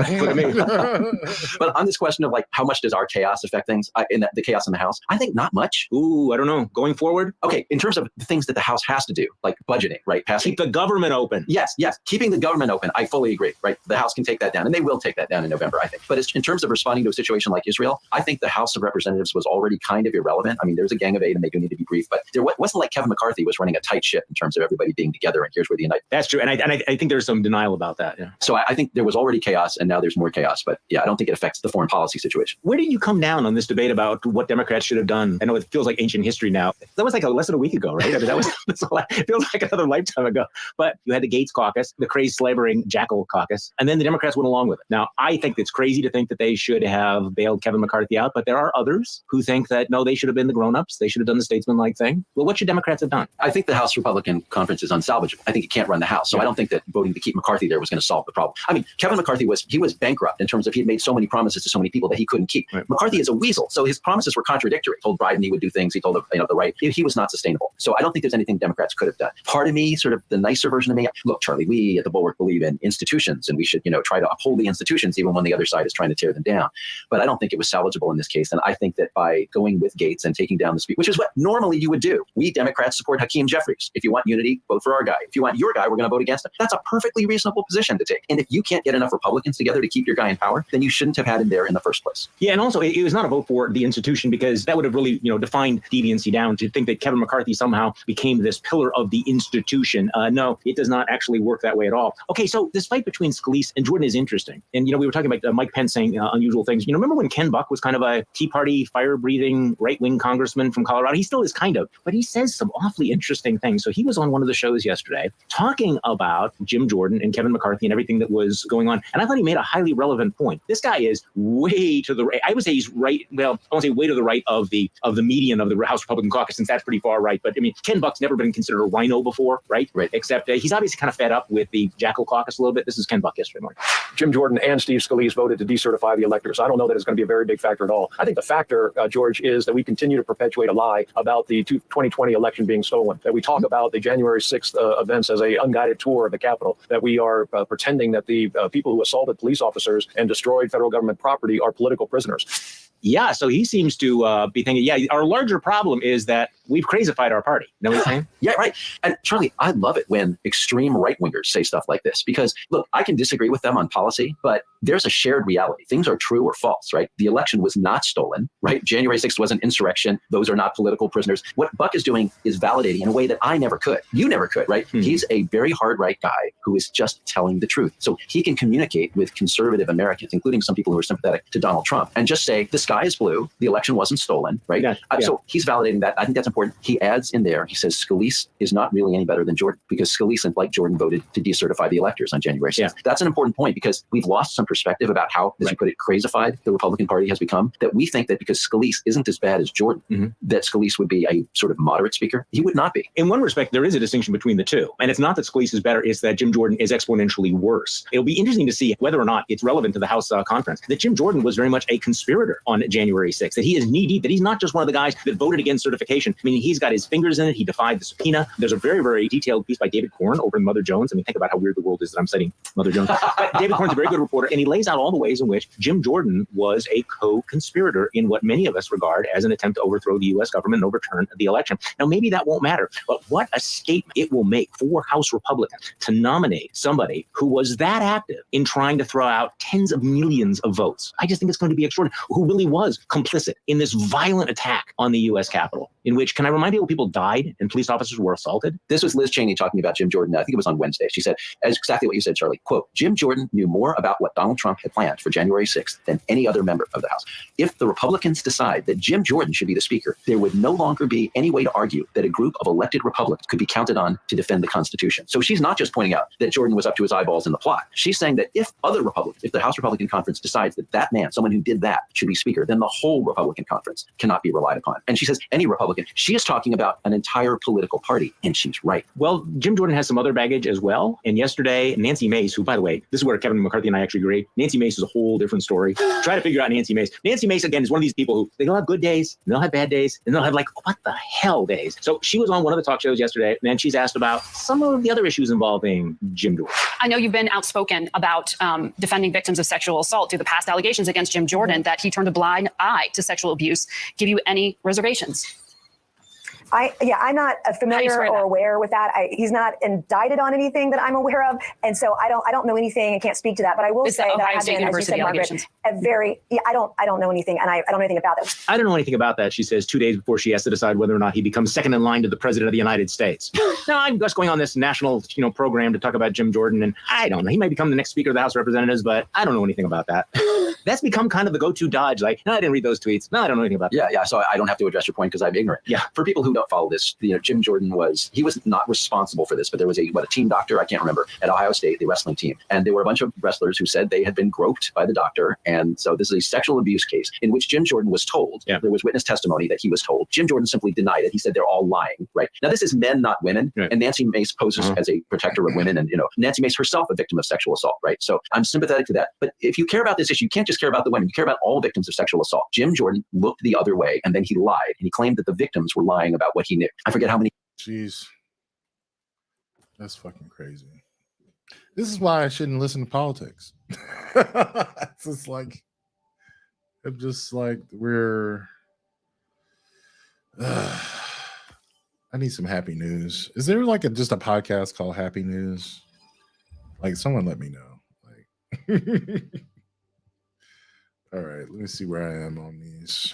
But on this question of how much does our chaos affect things in the chaos in the House? I think not much. Ooh, I don't know. Going forward? Okay, in terms of the things that the House has to do, like budgeting, right? Keep the government open. Yes. Keeping the government open. I fully agree, right? The House can take that down, and they will take that down in November, I think. But in terms of responding to a situation like Israel, I think the House of Representatives was already kind of irrelevant. I mean, there's a Gang of Eight, and they do need to be briefed, but there wasn't like Kevin McCarthy was running a tight ship in terms of everybody being together, and here's where the United. That's true, and I think there's some denial about that. Yeah. So I think there was already chaos, and now there's more chaos. But yeah, I don't think it affects the foreign policy situation. Where did you come down on this debate about what Democrats should have done? I know it feels like ancient history now. That was like less than a week ago, right? I mean, it feels like another lifetime ago. But you had the Gates caucus, the crazed slavering Jackal caucus, and then the Democrats went along with it. Now, I think it's crazy to think that they should have bailed Kevin McCarthy out, but there are others who think that, no, they should have been the grown-ups. They should have done the statesman-like thing. Well, what should Democrats have done? I think the House Republican Conference is unsalvageable. I think it can't run the House. So I don't think that voting to keep McCarthy there was going to solve the problem. I mean, Kevin McCarthy was bankrupt in terms of he had made so many promises to so many people that he couldn't keep. Right. McCarthy is a weasel. So his promises were contradictory. He told Biden he would do things. He told the right. He was not sustainable. So I don't think there's anything Democrats could have done. Part of me, sort of the nicer version of me, look, Charlie, we at the Bulwark believe in institutions, and we should, try to uphold the institutions even when the other side is trying to tear them down. But I don't think it was salvageable in this case. And I think that by going with Gates and taking down the speaker, which is what normally you would do. We Democrats support Hakeem Jeffries. If you want unity, vote for our guy. If you want your guy, we're going to vote against him. That's a perfectly reasonable position to take. And if you can't get enough Republicans together to keep your guy in power, then you shouldn't have had him there in the first place. Yeah, and also it was not a vote for the institution because that would have really, defined deviancy down to think that Kevin McCarthy somehow became this pillar of the institution. No, it does not actually work that way at all. Okay, so this fight between Scalise and Jordan is interesting. And, we were talking about Mike Pence saying unusual things. Remember when Ken Buck was kind of a Tea Party, fire-breathing, right-wing congressman from Colorado? He still is kind of, but he says some awfully interesting things. So he was on one of the shows yesterday talking about Jim Jordan and Kevin McCarthy and everything that was going on. And I thought he made a highly relevant point. This guy is way to the right. I would say he's right right, well, I won't say way to the right of the median of the House Republican caucus, since that's pretty far right. But I mean, Ken Buck's never been considered a rhino before, right? Right. Except he's obviously kind of fed up with the Jackal caucus a little bit. This is Ken Buck yesterday morning. Jim Jordan and Steve Scalise voted to decertify the electors. I don't know that it's going to be a very big factor at all. I think the factor, George, is that we continue to perpetuate a lie about the 2020 election being stolen, that we talk about the January 6th events as a unguided tour of the Capitol, that we are pretending that the people who assaulted police officers and destroyed federal government property are political prisoners. Yeah, so he seems to be thinking, yeah, our larger problem is that we've crazified our party. You know what I'm saying? Yeah, right. And Charlie, I love it when extreme right-wingers say stuff like this because, look, I can disagree with them on policy, but there's a shared reality. Things are true or false, right? The election was not stolen, right? January 6th was an insurrection. Those are not political prisoners. What Buck is doing is validating in a way that I never could. You never could, right? He's a very hard right guy who is just telling the truth. So he can communicate with conservative Americans, including some people who are sympathetic to Donald Trump, and just say, the sky is blue. The election wasn't stolen, right? Yeah, So he's validating that. I think that's important. He adds in there, he says, Scalise is not really any better than Jordan because Scalise, like Jordan, voted to decertify the electors on January 6th. Yeah. That's an important point because we've lost some perspective about how, as you put it, crazified the Republican Party has become, that we think that because Scalise isn't as bad as Jordan, that Scalise would be a sort of moderate speaker. He would not be. In one respect, there is a distinction between the two. And it's not that Scalise is better, it's that Jim Jordan is exponentially worse. It'll be interesting to see whether or not it's relevant to the House conference, that Jim Jordan was very much a conspirator on January 6th, that he is knee-deep, that he's not just one of the guys that voted against certification. I mean, he's got his fingers in it. He defied the subpoena. There's a very, very detailed piece by David Corn over in Mother Jones. I mean, think about how weird the world is that I'm citing Mother Jones. But David Corn's a very good reporter, and he lays out all the ways in which Jim Jordan was a co-conspirator in what many of us regard as an attempt to overthrow the U.S. government and overturn the election. Now, maybe that won't matter, but what a statement it will make for House Republicans to nominate somebody who was that active in trying to throw out tens of millions of votes. I just think it's going to be extraordinary, who really was complicit in this violent attack on the U.S. Capitol, in which, can I remind people died and police officers were assaulted? This was Liz Cheney talking about Jim Jordan. I think it was on Wednesday. She said, as exactly what you said, Charlie, quote, Jim Jordan knew more about what Donald Trump had planned for January 6th than any other member of the House. If the Republicans decide that Jim Jordan should be the speaker, there would no longer be any way to argue that a group of elected Republicans could be counted on to defend the Constitution. So she's not just pointing out that Jordan was up to his eyeballs in the plot. She's saying that if other Republicans, if the House Republican Conference decides that that man, someone who did that, should be speaker, then the whole Republican Conference cannot be relied upon. And she says any Republican. She is talking about an entire political party, and she's right. Well, Jim Jordan has some other baggage as well. And yesterday, Nancy Mace, who, by the way, this is where Kevin McCarthy and I actually agree. Nancy Mace is a whole different story. Try to figure out Nancy Mace. Nancy Mace, again, is one of these people who they'll have good days, and they'll have bad days, and they'll have like, what the hell days. So she was on one of the talk shows yesterday, and then she's asked about some of the other issues involving Jim Jordan. I know you've been outspoken about defending victims of sexual assault. Do the past allegations against Jim Jordan that he turned a blind eye to sexual abuse give you any reservations? I'm not familiar or aware with that. He's not indicted on anything that I'm aware of, and so I don't know anything and can't speak to that. But I will say that I have been, as you said, Margaret, I don't know anything, and I don't know anything about it. I don't know anything about that, she says, 2 days before she has to decide whether or not he becomes second in line to the president of the United States. No, I'm just going on this national, program to talk about Jim Jordan, and I don't know. He might become the next Speaker of the House of Representatives, but I don't know anything about that. That's become kind of the go-to dodge. Like, no, I didn't read those tweets. No, I don't know anything about that. Yeah. So I don't have to address your point because I'm ignorant. Yeah. For people who don't follow this, Jim Jordan was not responsible for this, but there was a team doctor, I can't remember, at Ohio State, the wrestling team. And there were a bunch of wrestlers who said they had been groped by the doctor. And so this is a sexual abuse case in which Jim Jordan was told, there was witness testimony that he was told. Jim Jordan simply denied it. He said they're all lying, right? Now, this is men, not women. Right. And Nancy Mace poses as a protector of women. And, Nancy Mace herself a victim of sexual assault, right? So I'm sympathetic to that. But if you care about this issue, you can't just care about the women. You care about all victims of sexual assault. Jim Jordan looked the other way, and then he lied. And he claimed that the victims were lying about what he knew. I forget how many. Jeez. That's fucking crazy. This is why I shouldn't listen to politics. It's just like, I'm just like, I need some happy news. Is there like just a podcast called Happy News? Like, someone let me know. Like, all right, let me see where I am on these.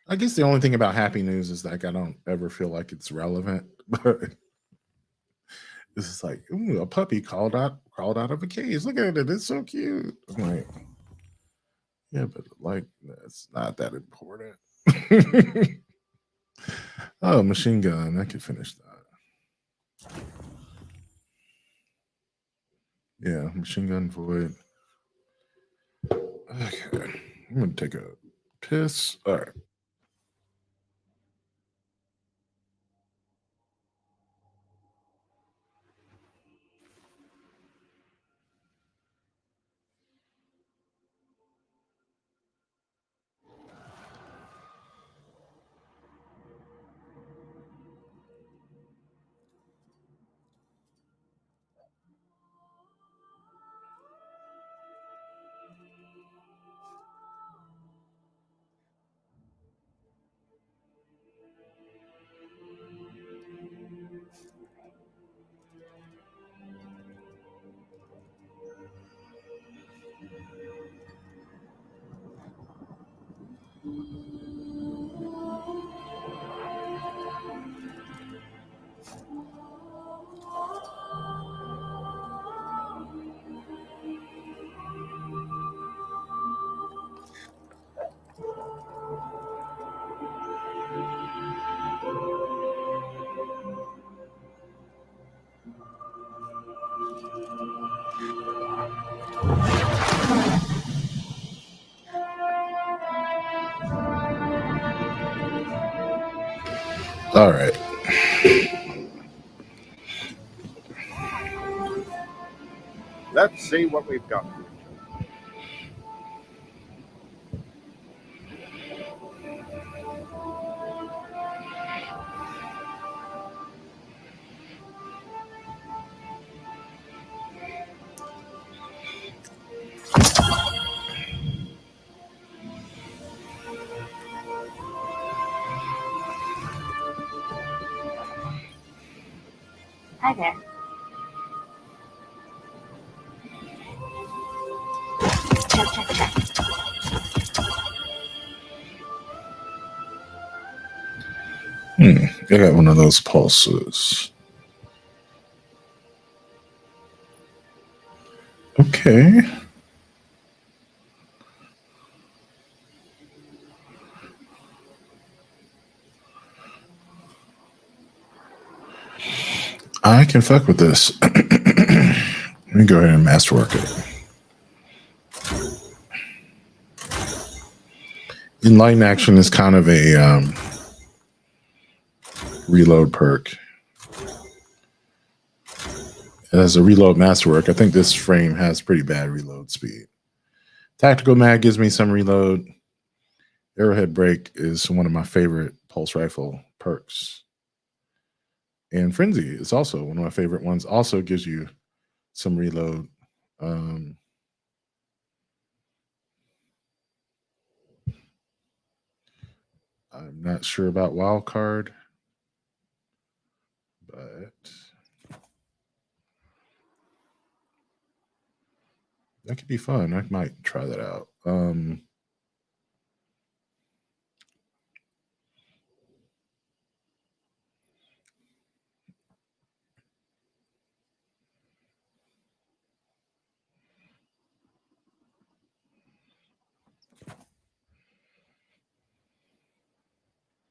I guess the only thing about Happy News is like I don't ever feel like it's relevant, but this is like, ooh, a puppy crawled out of a cage. Look at it, it's so cute. I'm like, yeah, but like that's not that important. Oh, machine gun, I could finish that. Yeah, machine gun void. Okay, I'm gonna take a piss. All right. All right. Let's see what we've got. Hi there. Check. I got one of those pulses. Okay. I can fuck with this. Let me go ahead and masterwork it. Enlighten Action is kind of a reload perk. As a reload masterwork, I think this frame has pretty bad reload speed. Tactical Mag gives me some reload. Arrowhead Break is one of my favorite pulse rifle perks. And Frenzy is also one of my favorite ones. Also gives you some reload. I'm not sure about Wildcard, but that could be fun. I might try that out.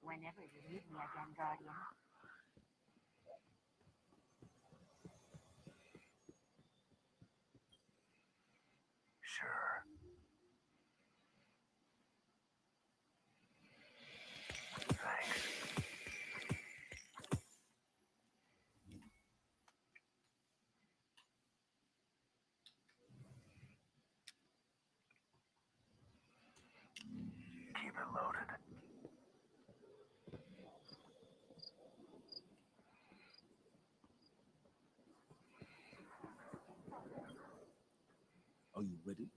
Whenever you need me again, Guardian. Sure. Thanks. Keep it loaded. Are you ready?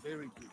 Very good.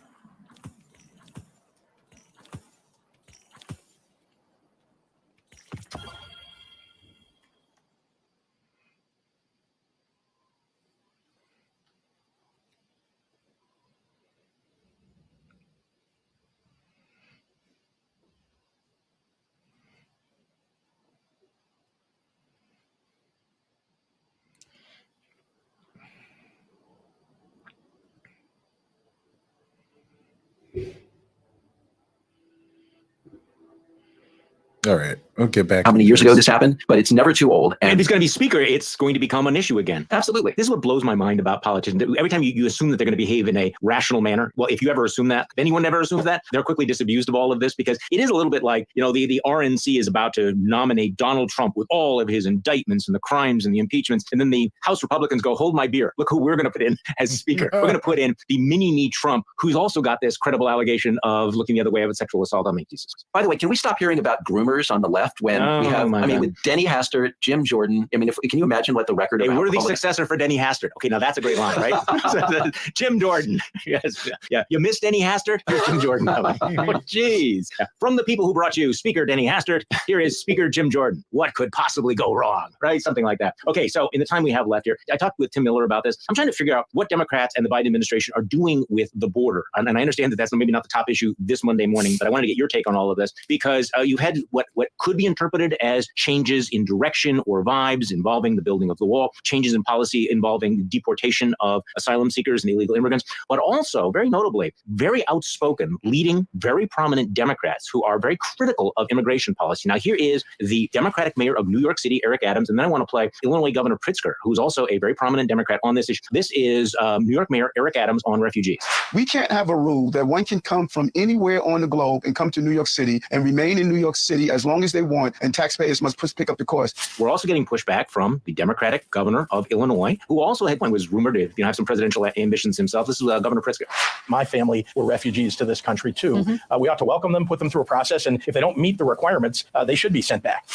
All right. Okay, back. How many years ago this happened? But it's never too old. And if he's going to be speaker, it's going to become an issue again. Absolutely. This is what blows my mind about politicians. Every time you assume that they're going to behave in a rational manner, well, if you ever assume that, if anyone ever assumes that, they're quickly disabused of all of this, because it is a little bit like, the RNC is about to nominate Donald Trump with all of his indictments and the crimes and the impeachments. And then the House Republicans go, hold my beer. Look who we're going to put in as speaker. We're going to put in the mini-me Trump, who's also got this credible allegation of looking the other way of a sexual assault on me. By the way, can we stop hearing about groomers on the left when we have, with Denny Hastert, Jim Jordan? I mean, can you imagine what the record of a worthy successor for Denny Hastert? Okay, now that's a great line, right? Jim Jordan. Yes. Yeah. You missed Denny Hastert? Here's Jim Jordan. Oh, geez. From the people who brought you Speaker Denny Hastert, here is Speaker Jim Jordan. What could possibly go wrong? Right? Something like that. Okay, so in the time we have left here, I talked with Tim Miller about this. I'm trying to figure out what Democrats and the Biden administration are doing with the border. And I understand that that's maybe not the top issue this Monday morning, but I want to get your take on all of this, because you had what could be interpreted as changes in direction or vibes involving the building of the wall, changes in policy involving deportation of asylum seekers and illegal immigrants, but also, very notably, very outspoken, leading, very prominent Democrats who are very critical of immigration policy. Now, here is the Democratic mayor of New York City, Eric Adams, and then I want to play Illinois Governor Pritzker, who's also a very prominent Democrat on this issue. This is New York Mayor Eric Adams on refugees. We can't have a rule that one can come from anywhere on the globe and come to New York City and remain in New York City as long as they want, and taxpayers must pick up the cost. We're also getting pushback from the Democratic governor of Illinois, who also was rumored to have some presidential ambitions himself. This is Governor Pritzker. My family were refugees to this country too. We ought to welcome them, put them through a process, and if they don't meet the requirements, they should be sent back.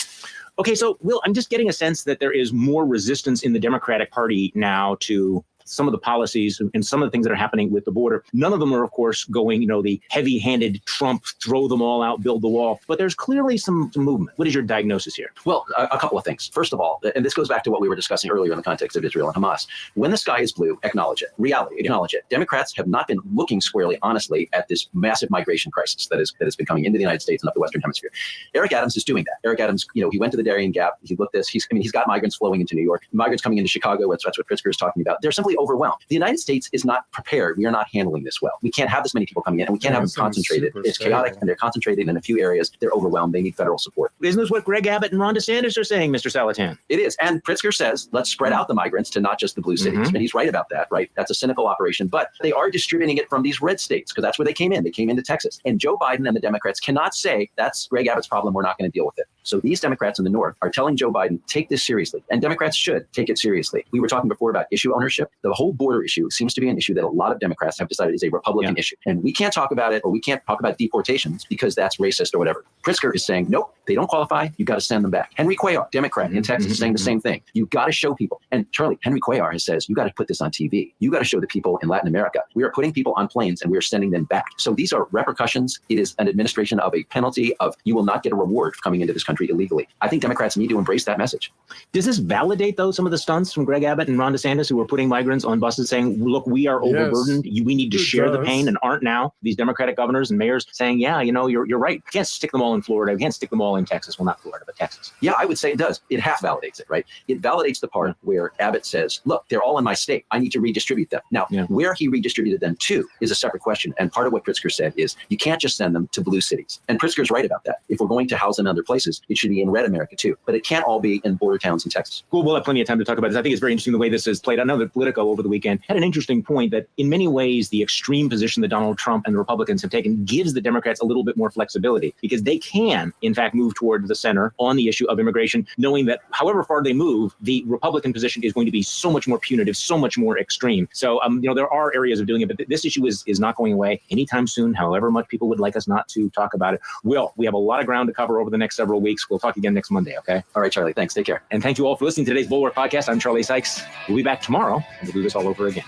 Okay, so Will, I'm just getting a sense that there is more resistance in the Democratic Party now to some of the policies and some of the things that are happening with the border. None of them are, of course, going, the heavy-handed Trump, throw them all out, build the wall. But there's clearly some movement. What is your diagnosis here? Well, a couple of things. First of all, and this goes back to what we were discussing earlier in the context of Israel and Hamas. When the sky is blue, acknowledge it. Reality, acknowledge it. Democrats have not been looking squarely, honestly, at this massive migration crisis that has been coming into the United States and up the Western Hemisphere. Eric Adams is doing that. Eric Adams, he went to the Darien Gap. He looked this. He's got migrants flowing into New York, migrants coming into Chicago. That's what Pritzker is talking about. They're simply overwhelmed. The United States is not prepared. We are not handling this well. We can't have this many people coming in, and we can't have them concentrated. It's chaotic, and they're concentrated in a few areas. They're overwhelmed. They need federal support. Isn't this what Greg Abbott and Ron DeSantis are saying, Mr. Salatan? It is. And Pritzker says, let's spread out the migrants to not just the blue cities. And he's right about that, right? That's a cynical operation. But they are distributing it from these red states, because that's where they came in. They came into Texas. And Joe Biden and the Democrats cannot say, that's Greg Abbott's problem. We're not going to deal with it. So these Democrats in the North are telling Joe Biden, take this seriously. And Democrats should take it seriously. We were talking before about issue ownership. The whole border issue seems to be an issue that a lot of Democrats have decided is a Republican issue. And we can't talk about it, or we can't talk about deportations because that's racist or whatever. Pritzker is saying, nope, they don't qualify. You got to send them back. Henry Cuellar, Democrat in Texas, is saying the same thing. You got to show people. And Charlie, Henry Cuellar says, you got to put this on TV. You got to show the people in Latin America. We are putting people on planes and we are sending them back. So these are repercussions. It is an administration of a penalty of you will not get a reward for coming into this country illegally. I think Democrats need to embrace that message. Does this validate, though, some of the stunts from Greg Abbott and Ron DeSantis, who were putting migrants on buses saying, look, we are overburdened. We need to share the pain, and aren't now these Democratic governors and mayors saying, yeah, you're right. You can't stick them all in Florida. You can't stick them all in Texas. Well, not Florida, but Texas. Yeah, I would say it does. It half validates it, right? It validates the part where Abbott says, look, they're all in my state. I need to redistribute them. Now, where he redistributed them to is a separate question. And part of what Pritzker said is you can't just send them to blue cities. And Pritzker's right about that. If we're going to house them in other places, it should be in red America too. But it can't all be in border towns in Texas. Cool. We'll have plenty of time to talk about this. I think it's very interesting the way this is played out. I know that Politico over the weekend had an interesting point that in many ways the extreme position that Donald Trump and the Republicans have taken gives the Democrats a little bit more flexibility, because they can, in fact, move toward the center on the issue of immigration, knowing that however far they move, the Republican position is going to be so much more punitive, so much more extreme. So, there are areas of doing it, but this issue is not going away anytime soon, however much people would like us not to talk about it. We have a lot of ground to cover over the next several weeks. We'll talk again next Monday, okay? All right, Charlie. Thanks. Take care. And thank you all for listening to today's Bulwark Podcast. I'm Charlie Sykes. We'll be back tomorrow, and we'll do this all over again.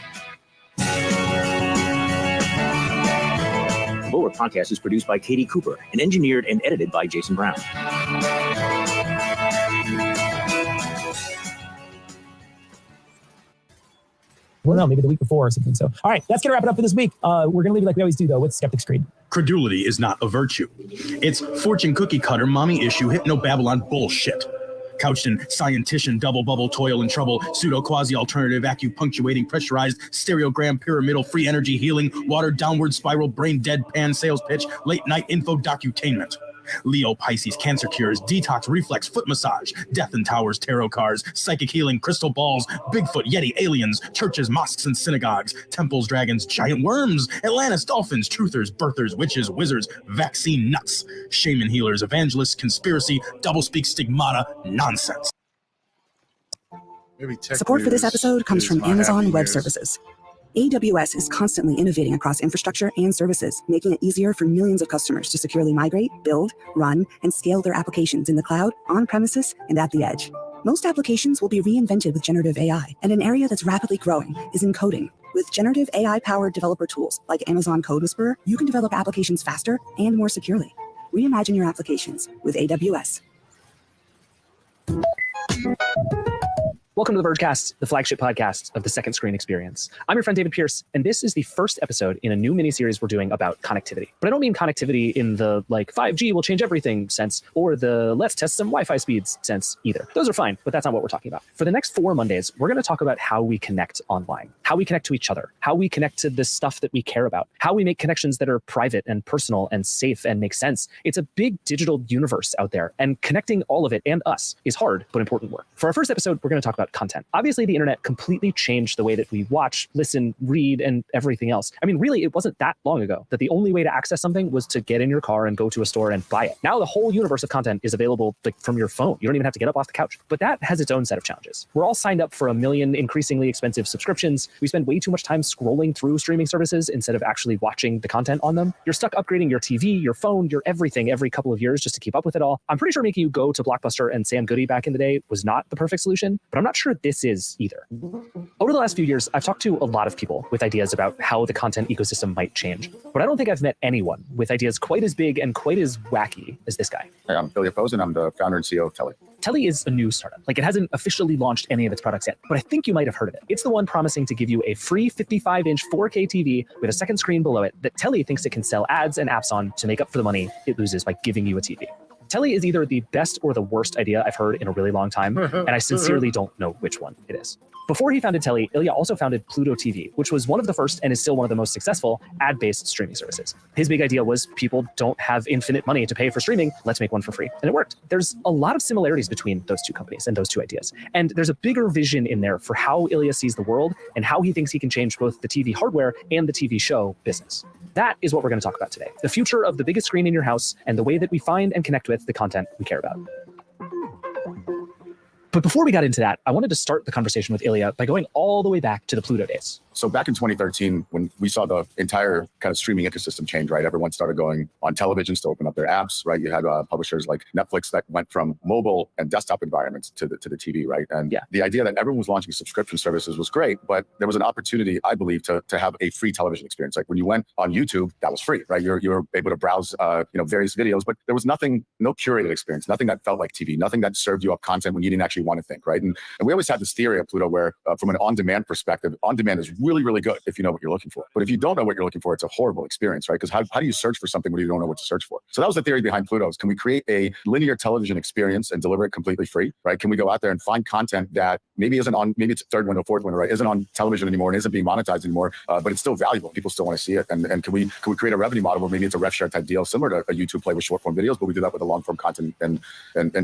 The Bulwark Podcast is produced by Katie Cooper and engineered and edited by Jason Brown. Well, no, maybe the week before or something. So, all right, that's going to wrap it up for this week. We're going to leave it like we always do, though, with Skeptic's Creed. Credulity is not a virtue. It's fortune cookie cutter, mommy issue, hypno-Babylon bullshit. Couched in scientician, double bubble, toil and trouble, pseudo quasi alternative, acupunctuating, pressurized, stereogram, pyramidal, free energy healing, water downward spiral, brain dead pan sales pitch, late night info docutainment. Leo, Pisces, cancer cures, detox, reflex, foot massage, death and towers, tarot cards, psychic healing, crystal balls, Bigfoot, Yeti, aliens, churches, mosques, and synagogues, temples, dragons, giant worms, Atlantis, dolphins, truthers, birthers, witches, wizards, vaccine nuts, shaman healers, evangelists, conspiracy, doublespeak, stigmata, nonsense. Support for this episode comes from Amazon Web Services. AWS is constantly innovating across infrastructure and services, making it easier for millions of customers to securely migrate, build, run, and scale their applications in the cloud, on-premises, and at the edge. Most applications will be reinvented with generative AI, and an area that's rapidly growing is in coding. With generative AI-powered developer tools like Amazon Code Whisperer, you can develop applications faster and more securely. Reimagine your applications with AWS. Welcome to the Vergecast, the flagship podcast of the Second Screen Experience. I'm your friend David Pierce, and this is the first episode in a new mini-series we're doing about connectivity. But I don't mean connectivity in the 5G will change everything sense, or the let's test some Wi-Fi speeds sense either. Those are fine, but that's not what we're talking about. For the next 4 Mondays, we're going to talk about how we connect online, how we connect to each other, how we connect to the stuff that we care about, how we make connections that are private and personal and safe and make sense. It's a big digital universe out there, and connecting all of it and us is hard but important work. For our first episode, we're going to talk about content. Obviously, the internet completely changed the way that we watch, listen, read, and everything else. I mean, really, it wasn't that long ago that the only way to access something was to get in your car and go to a store and buy it. Now the whole universe of content is available from your phone. You don't even have to get up off the couch. But that has its own set of challenges. We're all signed up for 1 million increasingly expensive subscriptions. We spend way too much time scrolling through streaming services instead of actually watching the content on them. You're stuck upgrading your TV, your phone, your everything every couple of years just to keep up with it all. I'm pretty sure making you go to Blockbuster and Sam Goody back in the day was not the perfect solution, but I'm not sure this is either. Over the last few years, I've talked to a lot of people with ideas about how the content ecosystem might change, but I don't think I've met anyone with ideas quite as big and quite as wacky as this guy. Hey, I'm Ilya Posen. I'm the founder and CEO of Telly. Telly is a new startup. It hasn't officially launched any of its products yet, but I think you might have heard of it. It's the one promising to give you a free 55-inch 4K TV with a second screen below it that Telly thinks it can sell ads and apps on to make up for the money it loses by giving you a TV. Telly is either the best or the worst idea I've heard in a really long time, and I sincerely don't know which one it is. Before he founded Telly, Ilya also founded Pluto TV, which was one of the first and is still one of the most successful ad-based streaming services. His big idea was people don't have infinite money to pay for streaming, let's make one for free. And it worked. There's a lot of similarities between those two companies and those two ideas. And there's a bigger vision in there for how Ilya sees the world and how he thinks he can change both the TV hardware and the TV show business. That is what we're going to talk about today. The future of the biggest screen in your house and the way that we find and connect with the content we care about. But before we got into that, I wanted to start the conversation with Ilya by going all the way back to the Pluto days. So back in 2013, when we saw the entire kind of streaming ecosystem change, right? Everyone started going on televisions to open up their apps, right? You had publishers like Netflix that went from mobile and desktop environments to the TV, right? And the idea that everyone was launching subscription services was great, but there was an opportunity, I believe, to have a free television experience. Like when you went on YouTube, that was free, right? You were able to browse, various videos, but there was no curated experience, nothing that felt like TV, nothing that served you up content when you didn't actually want to think, right? And we always had this theory at Pluto where, from an on-demand perspective, on-demand is really, really good if you know what you're looking for. But if you don't know what you're looking for, it's a horrible experience, right? Because how do you search for something when you don't know what to search for? So that was the theory behind Pluto. Can we create a linear television experience and deliver it completely free, right? Can we go out there and find content that maybe isn't on, maybe it's third window, fourth window, right? Isn't on television anymore and isn't being monetized anymore, but it's still valuable. People still want to see it. And can we create a revenue model where maybe it's a rev share type deal, similar to a YouTube play with short form videos, but we do that with a long form content and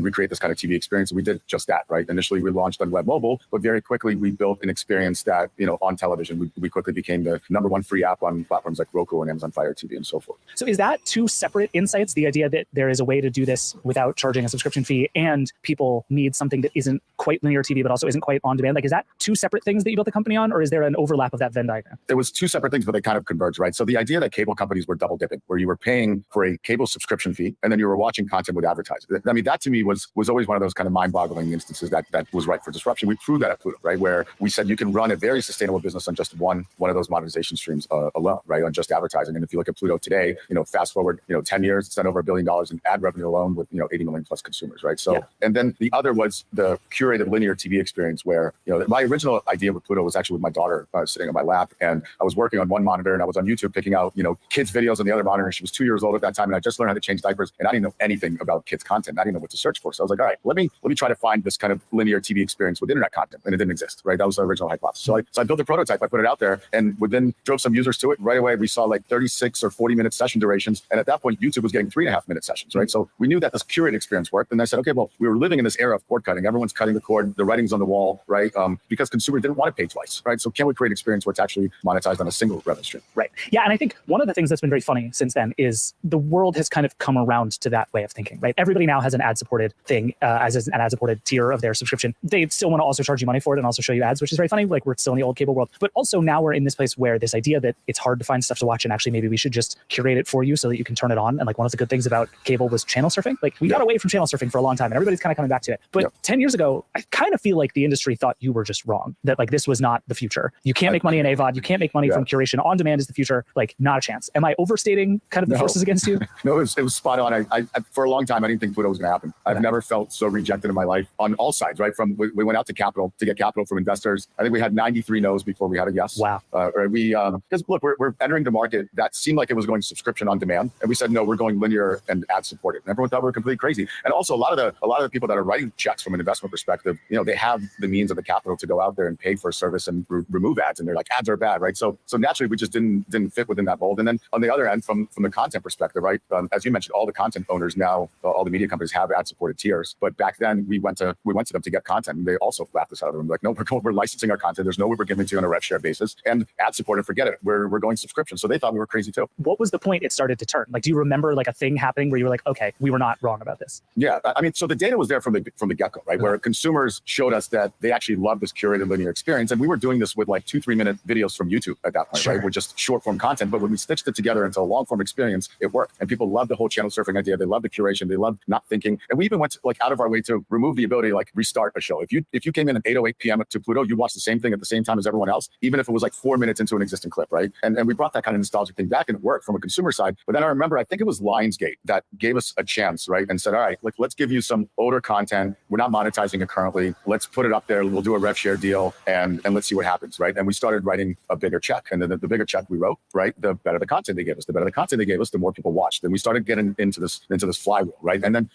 recreate this kind of TV experience. And we did just that, right? Initially, we launched on web mobile, but very quickly we built an experience that, on television, we quickly became the #1 free app on platforms like Roku and Amazon Fire TV and so forth. So is that two separate insights? The idea that there is a way to do this without charging a subscription fee and people need something that isn't quite linear TV, but also isn't quite on demand. Is that two separate things that you built the company on, or is there an overlap of that Venn diagram? There was two separate things, but they kind of converged, right? So the idea that cable companies were double dipping, where you were paying for a cable subscription fee and then you were watching content with advertising. I mean, that to me was always one of those kind of mind-boggling instances that was ripe for disruption. We proved that at Pluto, right? Where we said you can run a very sustainable business on just one of those monetization streams alone, right? On just advertising. And if you look at Pluto today, fast forward, 10 years, it's done over $1 billion in ad revenue alone with, 80 million plus consumers, right? So, and then the other was the curated linear TV experience where, my original idea with Pluto was actually with my daughter sitting on my lap, and I was working on one monitor and I was on YouTube picking out, kids videos on the other monitor. She was 2 years old at that time, and I just learned how to change diapers, and I didn't know anything about kids content. I didn't know what to search for. So I was like, all right, let me try to find this kind of linear TV experience with internet content, and it didn't exist, right? That was the original hypothesis. So I built a prototype, I put it out there, and within drove some users to it. Right away, we saw like 36 or 40-minute session durations, and at that point, YouTube was getting 3.5-minute sessions, right? So we knew that this curated experience worked, and I said, okay, well, we were living in this era of cord cutting. Everyone's cutting the cord, the writing's on the wall, right? Because consumers didn't want to pay twice, right? So can we create an experience where it's actually monetized on a single revenue stream? Right. Yeah, and I think one of the things that's been very funny since then is the world has kind of come around to that way of thinking, right? Everybody now has an ad-supported thing, as an ad-supported tier of their subscription. They still want to also charge you money for it and also show you ads, which is very funny. Like, we're still in the old cable world. But also now we're in this place where this idea that it's hard to find stuff to watch, and actually maybe we should just curate it for you so that you can turn it on. And like, one of the good things about cable was channel surfing. Like, we got away from channel surfing for a long time, and everybody's kind of coming back to it. But 10 years ago, I kind of feel like the industry thought you were just wrong, that like this was not the future. You can't make money in AVOD. You can't make money from curation. On demand is the future. Like, not a chance. Am I overstating kind of the forces against you? No, it was spot on. I for a long time, I didn't think Pluto was going to happen. I've never felt so rejected in my life on all sides, right? From we went out to capital to get capital from investors. I think we had 93 no's before we had a yes. Wow. Because look, we're entering the market that seemed like it was going subscription on demand, and we said no, we're going linear and ad supported. And everyone thought we were completely crazy. And also a lot of the people that are writing checks from an investment perspective, they have the means of the capital to go out there and pay for a service and remove ads, and they're like, ads are bad, right? So naturally we just didn't fit within that mold. And then on the other end, from the content perspective, right? As you mentioned, all the content owners now, all the media companies have ad supported tiers. But back then we went to them to get content, and they also laughed us out of them. Like, no, we're licensing our content. There's no way we're giving to you on a rev share basis, and ad supported, forget it. We're going subscription. So they thought we were crazy too. What was the point it started to turn? Like, do you remember like a thing happening where you were like, okay, we were not wrong about this? Yeah, I mean, so the data was there from the get-go, right? Where consumers showed us that they actually loved this curated linear experience, and we were doing this with like 2-3 minute videos from YouTube at that point, right? We're just short form content, but when we stitched it together into a long form experience, it worked, and people loved the whole channel surfing idea. They loved the curation. They loved not thinking, and we even went out of our way to remove the ability to like restart a show. If you came in at 8:08 p.m. to Pluto, you watched the same thing at the same time as everyone else, even if it was like 4 minutes into an existing clip, right? And we brought that kind of nostalgic thing back, and it worked from a consumer side. But then I remember, I think it was Lionsgate that gave us a chance, right? And said, all right, let's give you some older content. We're not monetizing it currently. Let's put it up there. We'll do a rev share deal, and let's see what happens, right? And we started writing a bigger check. And then the bigger check we wrote, right, the better the content they gave us. The better the content they gave us, the more people watched. And we started getting into this flywheel, right? And then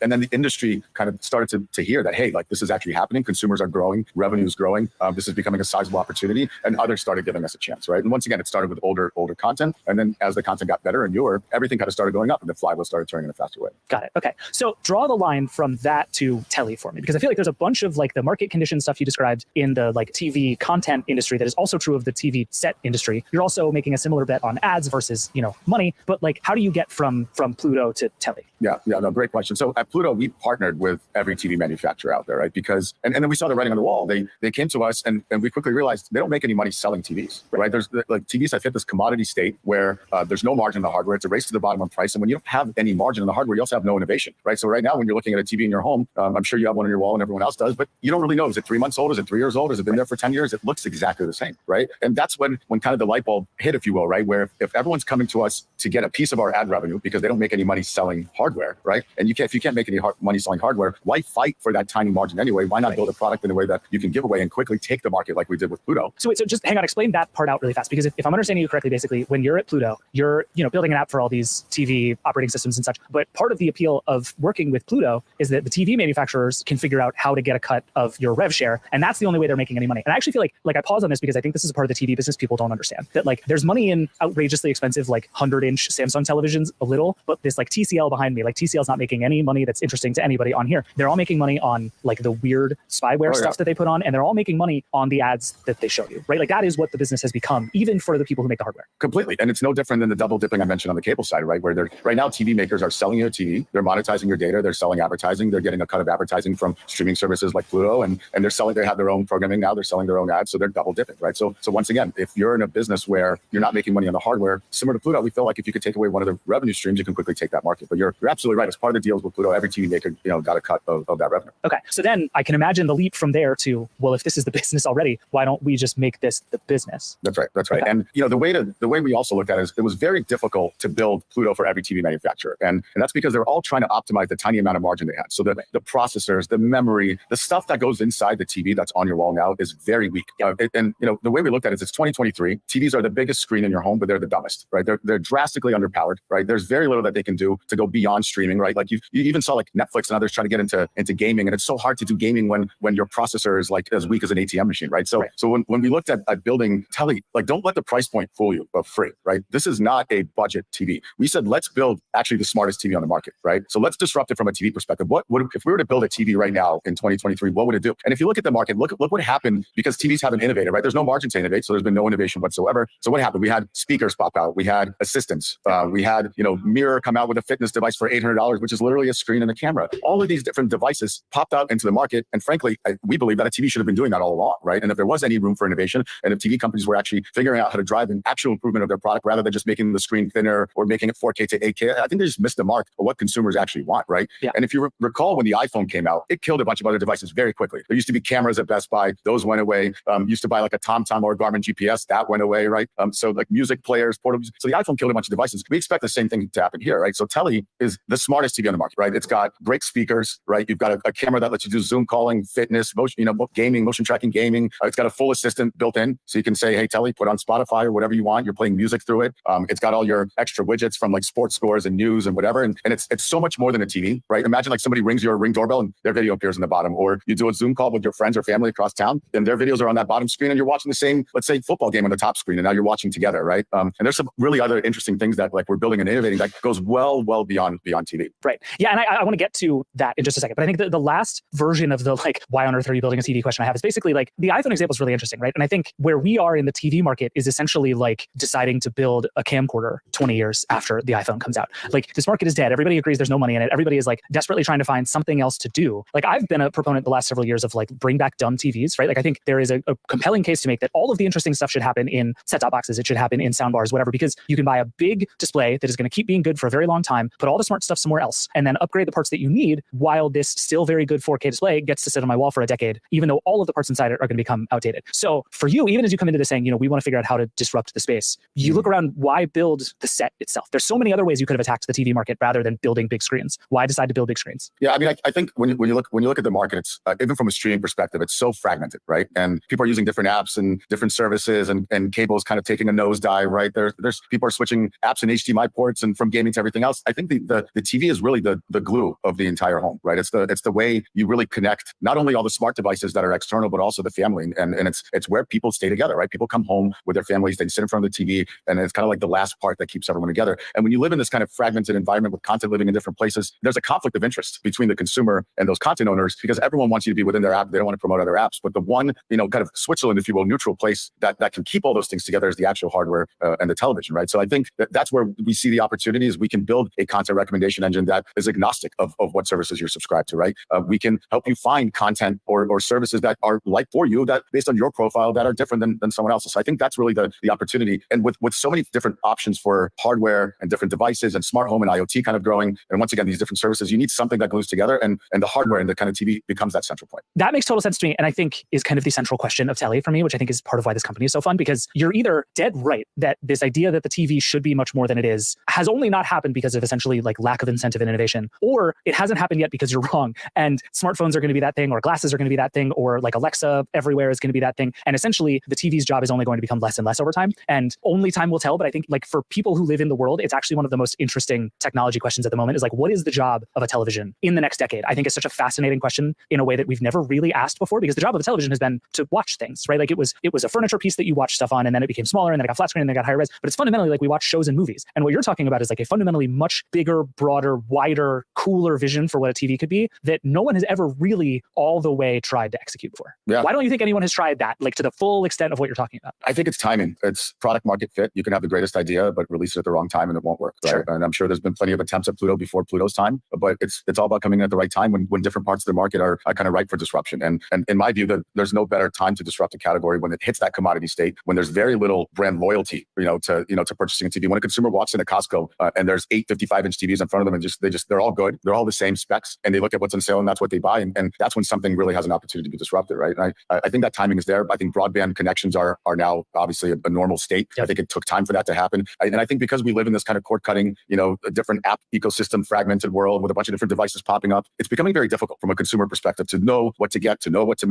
and then the industry kind of started to hear that, hey, like, this is actually happening. Consumers are growing, revenue is growing. This is becoming a sizable opportunity, and others started giving us a chance, right? And once again, it started with older content, and then as the content got better and newer, everything kind of started going up, and the flywheel started turning in a faster way. Got it. Okay, so draw the line from that to telly for me, because I feel like there's a bunch of like the market condition stuff you described in the like TV content industry that is also true of the TV set industry. You're also making a similar bet on ads versus money, but like, how do you get from Pluto to telly? Yeah, no, great question. So at Pluto, we partnered with every TV manufacturer out there, right? Because, and then we saw the writing on the wall. They came to us, and we quickly realized they don't make any money selling TVs, right? There's like TVs have hit this commodity state where there's no margin in the hardware. It's a race to the bottom on price. And when you don't have any margin in the hardware, you also have no innovation, right? So right now, when you're looking at a TV in your home, I'm sure you have one on your wall and everyone else does, but you don't really know. Is it 3 months old? Is it 3 years old? Has it been there for 10 years? It looks exactly the same, right? And that's when kind of the light bulb hit, if you will, right? Where if everyone's coming to us to get a piece of our ad revenue because they don't make any money selling hardware, right? And if you can't make any money selling hardware, why fight for that tiny margin anyway? Why not build a product in a way that you can give away and quickly take the market like we did with Pluto? So wait, so just hang on, explain that part out really fast, because if I'm understanding you correctly, basically when you're at Pluto, you're building an app for all these TV operating systems and such. But part of the appeal of working with Pluto is that the TV manufacturers can figure out how to get a cut of your rev share, and that's the only way they're making any money. And I actually feel like I pause on this because I think this is a part of the TV business people don't understand, that like there's money in outrageously expensive like 100-inch Samsung televisions a little, but this like TCL behind me, like TCL's not making any money that's interesting to anybody on here. They're all making money on like the weird spyware stuff that they put on, and they're all making money on the ads that they show you, right? Like that is what the business has become, even for the people who make the hardware. Completely. And it's no different than the double dipping I mentioned on the cable side, right? Where right now TV makers are selling your TV, they're monetizing your data, they're selling advertising, they're getting a cut of advertising from streaming services like Pluto, and they have their own programming now, they're selling their own ads, so they're double dipping, right? So once again, if you're in a business where you're not making money on the hardware, similar to Pluto, we feel like if you could take away one of the revenue streams, you can quickly take that market. But you're absolutely right. As part of the deals with Pluto, every TV maker got a cut of that revenue. Okay, so then I can imagine the leap from there to, well, if this is the business already, why don't we just make this the business? That's right. Okay. And the way we also looked at it is it was very difficult to build Pluto for every TV manufacturer, and that's because they're all trying to optimize the tiny amount of margin they had. So the processors, the memory, the stuff that goes inside the TV that's on your wall now is very weak. And the way we looked at it is it's 2023. TVs are the biggest screen in your home, but they're the dumbest, right? They're drastically underpowered, right? There's very little that they can do to go beyond on streaming, right? Like you even saw like Netflix and others trying to get into gaming, and it's so hard to do gaming when your processor is like as weak as an ATM machine, right? So when we looked at building Tele, like don't let the price point fool you of free, right? This is not a budget TV. We said let's build actually the smartest TV on the market, right? So let's disrupt it from a TV perspective. What if we were to build a TV right now in 2023? What would it do? And if you look at the market, look what happened, because TVs haven't innovated, right? There's no margin to innovate, so there's been no innovation whatsoever. So what happened? We had speakers pop out, we had assistants, we had Mirror come out with a fitness device for $800, which is literally a screen and a camera. All of these different devices popped out into the market, and frankly, we believe that a TV should have been doing that all along, right? And if there was any room for innovation, and if TV companies were actually figuring out how to drive an actual improvement of their product rather than just making the screen thinner or making it 4K to 8K, I think they just missed the mark of what consumers actually want, right? Yeah. And if you recall when the iPhone came out, it killed a bunch of other devices very quickly. There used to be cameras at Best Buy, those went away. Used to buy like a TomTom or a Garmin GPS, that went away, right? So like music players, portable. So the iPhone killed a bunch of devices. We expect the same thing to happen here, right? So Tele is the smartest TV on the market, right? It's got great speakers, right? You've got a camera that lets you do Zoom calling, fitness, motion, gaming, motion tracking gaming. It's got a full assistant built in, so you can say, "Hey, Tele, put on Spotify or whatever you want." You're playing music through it. It's got all your extra widgets from like sports scores and news and whatever. And it's so much more than a TV, right? Imagine like somebody rings your Ring doorbell and their video appears in the bottom, or you do a Zoom call with your friends or family across town, and their videos are on that bottom screen, and you're watching the same, let's say, football game on the top screen, and now you're watching together, right? And there's some really other interesting things that like we're building and innovating that goes well beyond TV. Right. Yeah, and I want to get to that in just a second. But I think the last version of the like, why on earth are you building a TV question I have is basically like the iPhone example is really interesting, right? And I think where we are in the TV market is essentially like deciding to build a camcorder 20 years after the iPhone comes out. Like this market is dead. Everybody agrees there's no money in it. Everybody is like desperately trying to find something else to do. Like I've been a proponent the last several years of like bring back dumb TVs, right? Like I think there is a compelling case to make that all of the interesting stuff should happen in set-top boxes. It should happen in soundbars, whatever, because you can buy a big display that is going to keep being good for a very long time, put all the smart stuff somewhere else, and then upgrade the parts that you need while this still very good 4K display gets to sit on my wall for a decade, even though all of the parts inside it are going to become outdated. So for you, even as you come into this saying, we want to figure out how to disrupt the space, you look around, why build the set itself? There's so many other ways you could have attacked the TV market rather than building big screens. Why decide to build big screens? Yeah, I mean, I think when you look at the market, it's even from a streaming perspective, it's so fragmented, right? And people are using different apps and different services, and cables kind of taking a nosedive, right? There's people are switching apps and HDMI ports and from gaming to everything else. I think the TV is really the glue of the entire home, right? It's the way you really connect not only all the smart devices that are external, but also the family, and it's where people stay together, right? People come home with their families, they sit in front of the TV, and it's kind of like the last part that keeps everyone together. And when you live in this kind of fragmented environment with content living in different places, there's a conflict of interest between the consumer and those content owners, because everyone wants you to be within their app. They don't want to promote other apps, but the one, kind of Switzerland, if you will, neutral place that can keep all those things together is the actual hardware and the television, right? So I think that's where we see the opportunity is we can build a content recommendation engine that is agnostic of what services you're subscribed to, right? We can help you find content or services that are like for you, that based on your profile, that are different than someone else's. So I think that's really the opportunity. And with so many different options for hardware and different devices and smart home and IoT kind of growing, and once again, these different services, you need something that glues together, and the hardware and the kind of TV becomes that central point. That makes total sense to me. And I think is kind of the central question of Tele for me, which I think is part of why this company is so fun, because you're either dead right that this idea that the TV should be much more than it is has only not happened because of essentially like lack of incentive and innovation, or it hasn't happened yet because you're wrong. And smartphones are going to be that thing, or glasses are going to be that thing, or like Alexa everywhere is going to be that thing. And essentially the TV's job is only going to become less and less over time. And only time will tell. But I think like for people who live in the world, it's actually one of the most interesting technology questions at the moment is like, what is the job of a television in the next decade? I think it's such a fascinating question in a way that we've never really asked before, because the job of a television has been to watch things, right? Like it was a furniture piece that you watch stuff on, and then it became smaller, and then it got flat screen, and then it got higher res. But it's fundamentally like we watch shows and movies. And what you're talking about is like a fundamentally much bigger, broader, wider, cooler vision for what a TV could be that no one has ever really all the way tried to execute before. Yeah. Why don't you think anyone has tried that, like to the full extent of what you're talking about? I think it's timing. It's product market fit. You can have the greatest idea, but release it at the wrong time and it won't work. Right? Sure. And I'm sure there's been plenty of attempts at Pluto before Pluto's time, but it's all about coming in at the right time when different parts of the market are kind of ripe for disruption. And in my view, that there's no better time to disrupt a category when it hits that commodity state, when there's very little brand loyalty, to purchasing a TV. When a consumer walks into Costco and there's 8 55-inch TVs in front of them, and they're all good, they're all the same specs, and they look at what's on sale and that's what they buy, and that's when something really has an opportunity to be disrupted, right? And I think that timing is there. I think broadband connections are now obviously a normal state. Yep. I think it took time for that to happen, and I think because we live in this kind of cord cutting, a different app ecosystem, fragmented world with a bunch of different devices popping up, it's becoming very difficult from a consumer perspective to know what to get, to know what to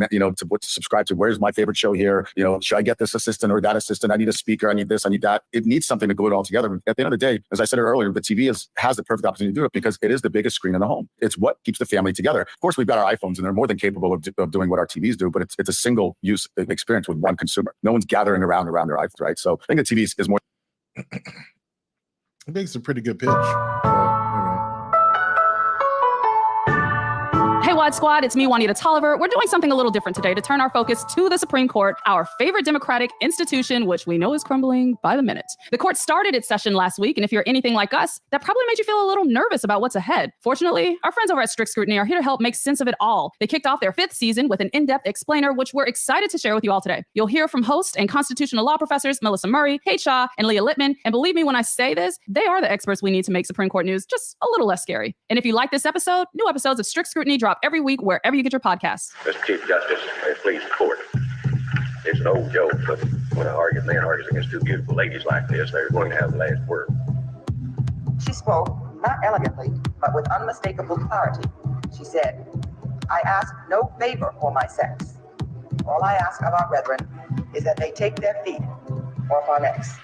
what to subscribe to. Where's my favorite show here? Should I get this assistant or that assistant? I need a speaker. I need this. I need that. It needs something to glue it all together. At the end of the day, as I said earlier, the TV has the perfect perfect opportunity to do it because it is the biggest screen in the home. It's what keeps the family together. Of course, we've got our iPhones and they're more than capable of doing what our TVs do, but it's a single use experience with one consumer. No one's gathering around their iPhone, right? So I think the TV is more. It makes a pretty good pitch. Hey, Wad Squad, it's me, Juanita Tolliver. We're doing something a little different today to turn our focus to the Supreme Court, our favorite democratic institution, which we know is crumbling by the minute. The court started its session last week, and if you're anything like us, that probably made you feel a little nervous about what's ahead. Fortunately, our friends over at Strict Scrutiny are here to help make sense of it all. They kicked off their 5th season with an in-depth explainer, which we're excited to share with you all today. You'll hear from host and constitutional law professors Melissa Murray, Kate Shaw, and Leah Littman. And believe me when I say this, they are the experts we need to make Supreme Court news just a little less scary. And if you like this episode, new episodes of Strict Scrutiny drop every week wherever you get your podcasts. Mr. Chief Justice, may it please the court. It's an old joke, but when a man argues against two beautiful ladies like this, they're going to have the last word. She spoke, not elegantly, but with unmistakable clarity. She said, I ask no favor for my sex. All I ask of our brethren is that they take their feet off our necks.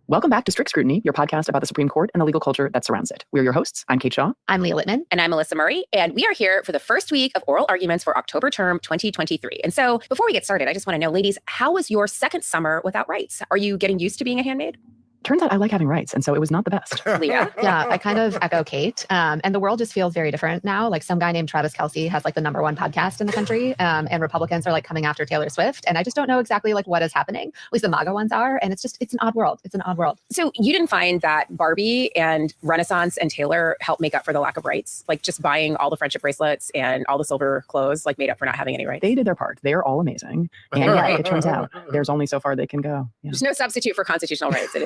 Welcome back to Strict Scrutiny, your podcast about the Supreme Court and the legal culture that surrounds it. We're your hosts. I'm Kate Shaw. I'm Leah Littman. And I'm Melissa Murray. And we are here for the first week of oral arguments for October term 2023. And so before we get started, I just want to know, ladies, how was your second summer without rights? Are you getting used to being a handmaid? Turns out I like having rights, and so it was not the best. Leah? Yeah, I kind of echo Kate. And the world just feels very different now. Like some guy named Travis Kelce has like the #1 podcast in the country, and Republicans are like coming after Taylor Swift. And I just don't know exactly like what is happening. At least the MAGA ones are. And it's an odd world. It's an odd world. So you didn't find that Barbie and Renaissance and Taylor helped make up for the lack of rights? Like just buying all the friendship bracelets and all the silver clothes, like made up for not having any rights? They did their part. They're all amazing. And yeah, it turns out there's only so far they can go. Yeah. There's no substitute for constitutional rights.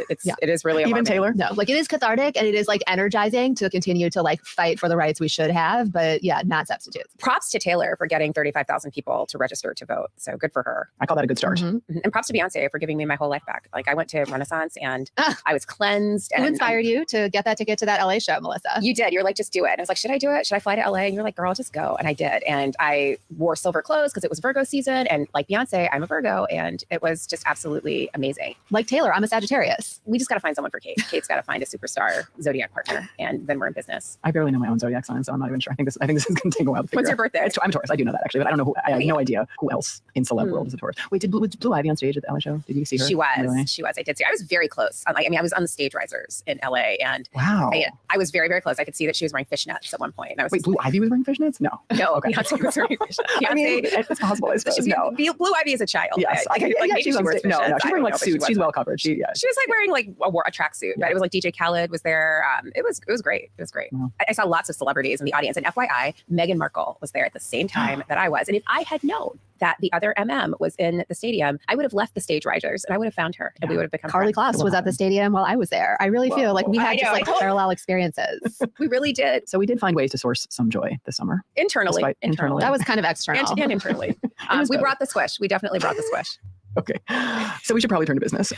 It is really even Taylor? No, like it is cathartic and it is like energizing to continue to like fight for the rights we should have, but yeah, not substitutes. Props to Taylor for getting 35,000 people to register to vote. So good for her. I call that a good start. Mm-hmm. And props to Beyonce for giving me my whole life back. Like I went to Renaissance and I was cleansed. Who inspired you to get that ticket to that LA show, Melissa? You did. You're like, just do it. And I was like, should I do it? Should I fly to LA? And you're like, girl, just go. And I did. And I wore silver clothes because it was Virgo season. And like Beyonce, I'm a Virgo. And it was just absolutely amazing. Like Taylor, I'm a Sagittarius. We just got to find someone for Kate. Kate's got to find a superstar zodiac partner, and then we're in business. I barely know my own zodiac sign, so I'm not even sure. I think this is going to take a while to figure What's your out. birthday? I'm Taurus. I do know that actually, but I don't know I have no idea who else in celeb world is a Taurus. Wait, was Blue Ivy on stage at the LA show? Did you see her? She was. Really? She was. I did see her. I was very close. I was on the stage risers in LA, and wow, I was very, very close. I could see that she was wearing fishnets at one point. And I was Wait, Blue Ivy was wearing fishnets? No. No, okay. Beyonce was wearing fishnets. I mean, it's possible. I suppose. No. Blue Ivy is a child. Yes. She's on stage. No, she's wearing like suits. She's well covered. She was like wearing like a tracksuit. Yeah. Right? It was like DJ Khaled was there. It was great. It was great. Wow. I saw lots of celebrities in the audience. And FYI, Meghan Markle was there at the same time that I was. And if I had known that the other was in the stadium, I would have left the stage risers and I would have found her and we would have become Carly friends. Kloss was at the stadium while I was there. I really feel like we had just like parallel experiences. We really did. So we did find ways to source some joy this summer. Internally. That was kind of external. And internally. We brought the squish. We definitely brought the squish. Okay, so we should probably turn to business.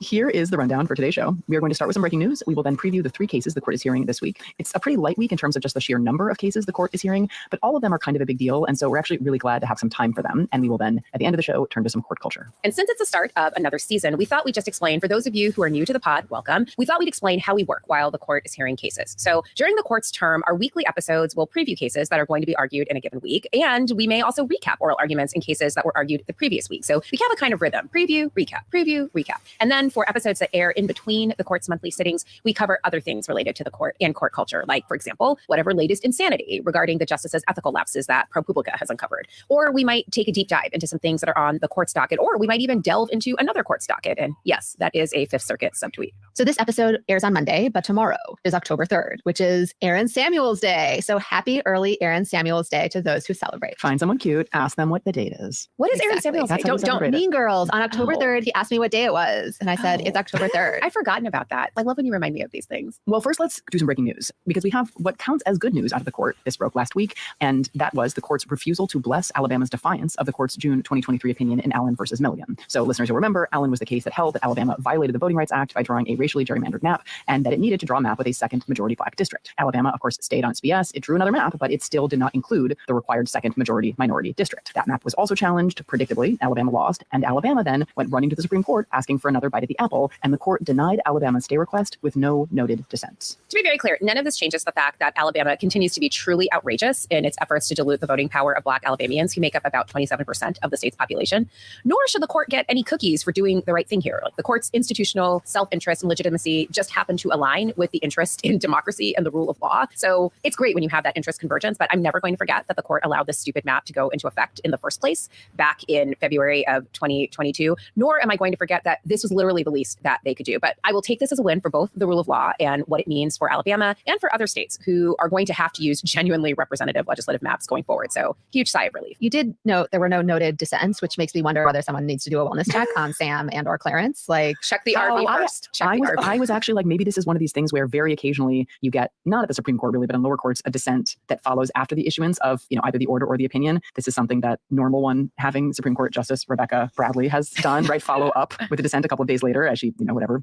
Here is the rundown for today's show. We are going to start with some breaking news. We will then preview the 3 cases the court is hearing this week. It's a pretty light week in terms of just the sheer number of cases the court is hearing, but all of them are kind of a big deal. And so we're actually really glad to have some time for them. And we will then, at the end of the show, turn to some court culture. And since it's the start of another season, we thought we'd just explain, for those of you who are new to the pod, welcome. We thought we'd explain how we work while the court is hearing cases. So during the court's term, our weekly episodes will preview cases that are going to be argued in a given week. And we may also recap oral arguments in cases that were argued the previous week. So we have a kind of rhythm: preview, recap. And then for episodes that air in between the court's monthly sittings, we cover other things related to the court and court culture, like, for example, whatever latest insanity regarding the justice's ethical lapses that ProPublica has uncovered. Or we might take a deep dive into some things that are on the court's docket, or we might even delve into another court's docket. And yes, that is a Fifth Circuit subtweet. So this episode airs on Monday, but tomorrow is October 3rd, which is Aaron Samuels Day. So happy early Aaron Samuels Day to those who celebrate. Find someone cute, ask them what the date is. What is Aaron Samuels Day? Don't Mean Girls. girls. On October 3rd, he asked me what day it was. And I said, it's October 3rd. I've forgotten about that. I love when you remind me of these things. Well, first, let's do some breaking news because we have what counts as good news out of the court. This broke last week, and that was the court's refusal to bless Alabama's defiance of the court's June 2023 opinion in Allen versus Milligan. So listeners will remember, Allen was the case that held that Alabama violated the Voting Rights Act by drawing a racially gerrymandered map and that it needed to draw a map with a second majority black district. Alabama, of course, stayed on its BS. It drew another map, but it still did not include the required second majority minority district. That map was also challenged. Predictably, Alabama lost, and Alabama then went running to the Supreme Court asking for another bite at the apple, and the court denied Alabama's stay request with no noted dissents. To be very clear, none of this changes the fact that Alabama continues to be truly outrageous in its efforts to dilute the voting power of Black Alabamians, who make up about 27% of the state's population. Nor should the court get any cookies for doing the right thing here. Like, the court's institutional self-interest and legitimacy just happen to align with the interest in democracy and the rule of law. So it's great when you have that interest convergence, but I'm never going to forget that the court allowed this stupid map to go into effect in the first place back in February of 2022. Nor am I going to forget that this was literally the least that they could do. But I will take this as a win for both the rule of law and what it means for Alabama and for other states who are going to have to use genuinely representative legislative maps going forward. So huge sigh of relief. You did note there were no noted dissents, which makes me wonder whether someone needs to do a wellness check on Sam and or Clarence. Like, check the RV first. I was actually like, maybe this is one of these things where very occasionally you get, not at the Supreme Court really, but in lower courts, a dissent that follows after the issuance of, either the order or the opinion. This is something that normal one having Supreme Court Justice Rebecca Bradley has done, right? Follow up with a dissent a couple of days later as she,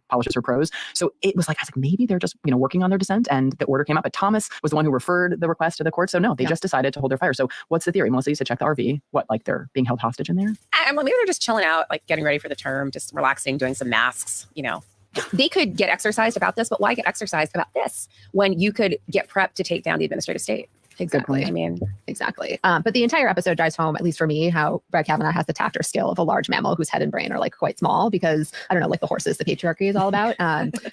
polishes her prose. So I was like, maybe they're just, working on their dissent and the order came up. But Thomas was the one who referred the request to the court. So no, they just decided to hold their fire. So what's the theory? Melissa used to check the RV. What, like they're being held hostage in there? Maybe they're just chilling out, like getting ready for the term, just relaxing, doing some masks, They could get exercised about this, but why get exercised about this when you could get prepped to take down the administrative state? Exactly. I mean, exactly. But the entire episode drives home, at least for me, how Brett Kavanaugh has the tact or skill of a large mammal whose head and brain are like quite small because, I don't know, like the horses, the patriarchy is all about.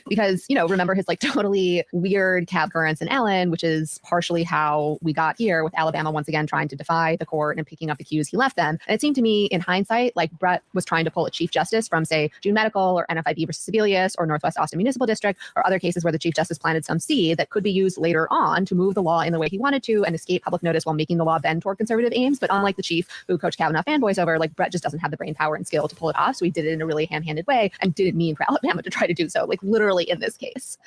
Because, remember his like totally weird cab currents in Allen, which is partially how we got here with Alabama once again trying to defy the court and picking up the cues he left them. And it seemed to me in hindsight, like Brett was trying to pull a chief justice from, say, June Medical or NFIB versus Sebelius or Northwest Austin Municipal District or other cases where the chief justice planted some seed that could be used later on to move the law in the way he wanted to and escape public notice while making the law bend toward conservative aims. But unlike the chief who Coach Kavanaugh fanboys over, like Brett just doesn't have the brain power and skill to pull it off. So he did it in a really ham-handed way and didn't mean for Alabama to try to do so, like literally in this case.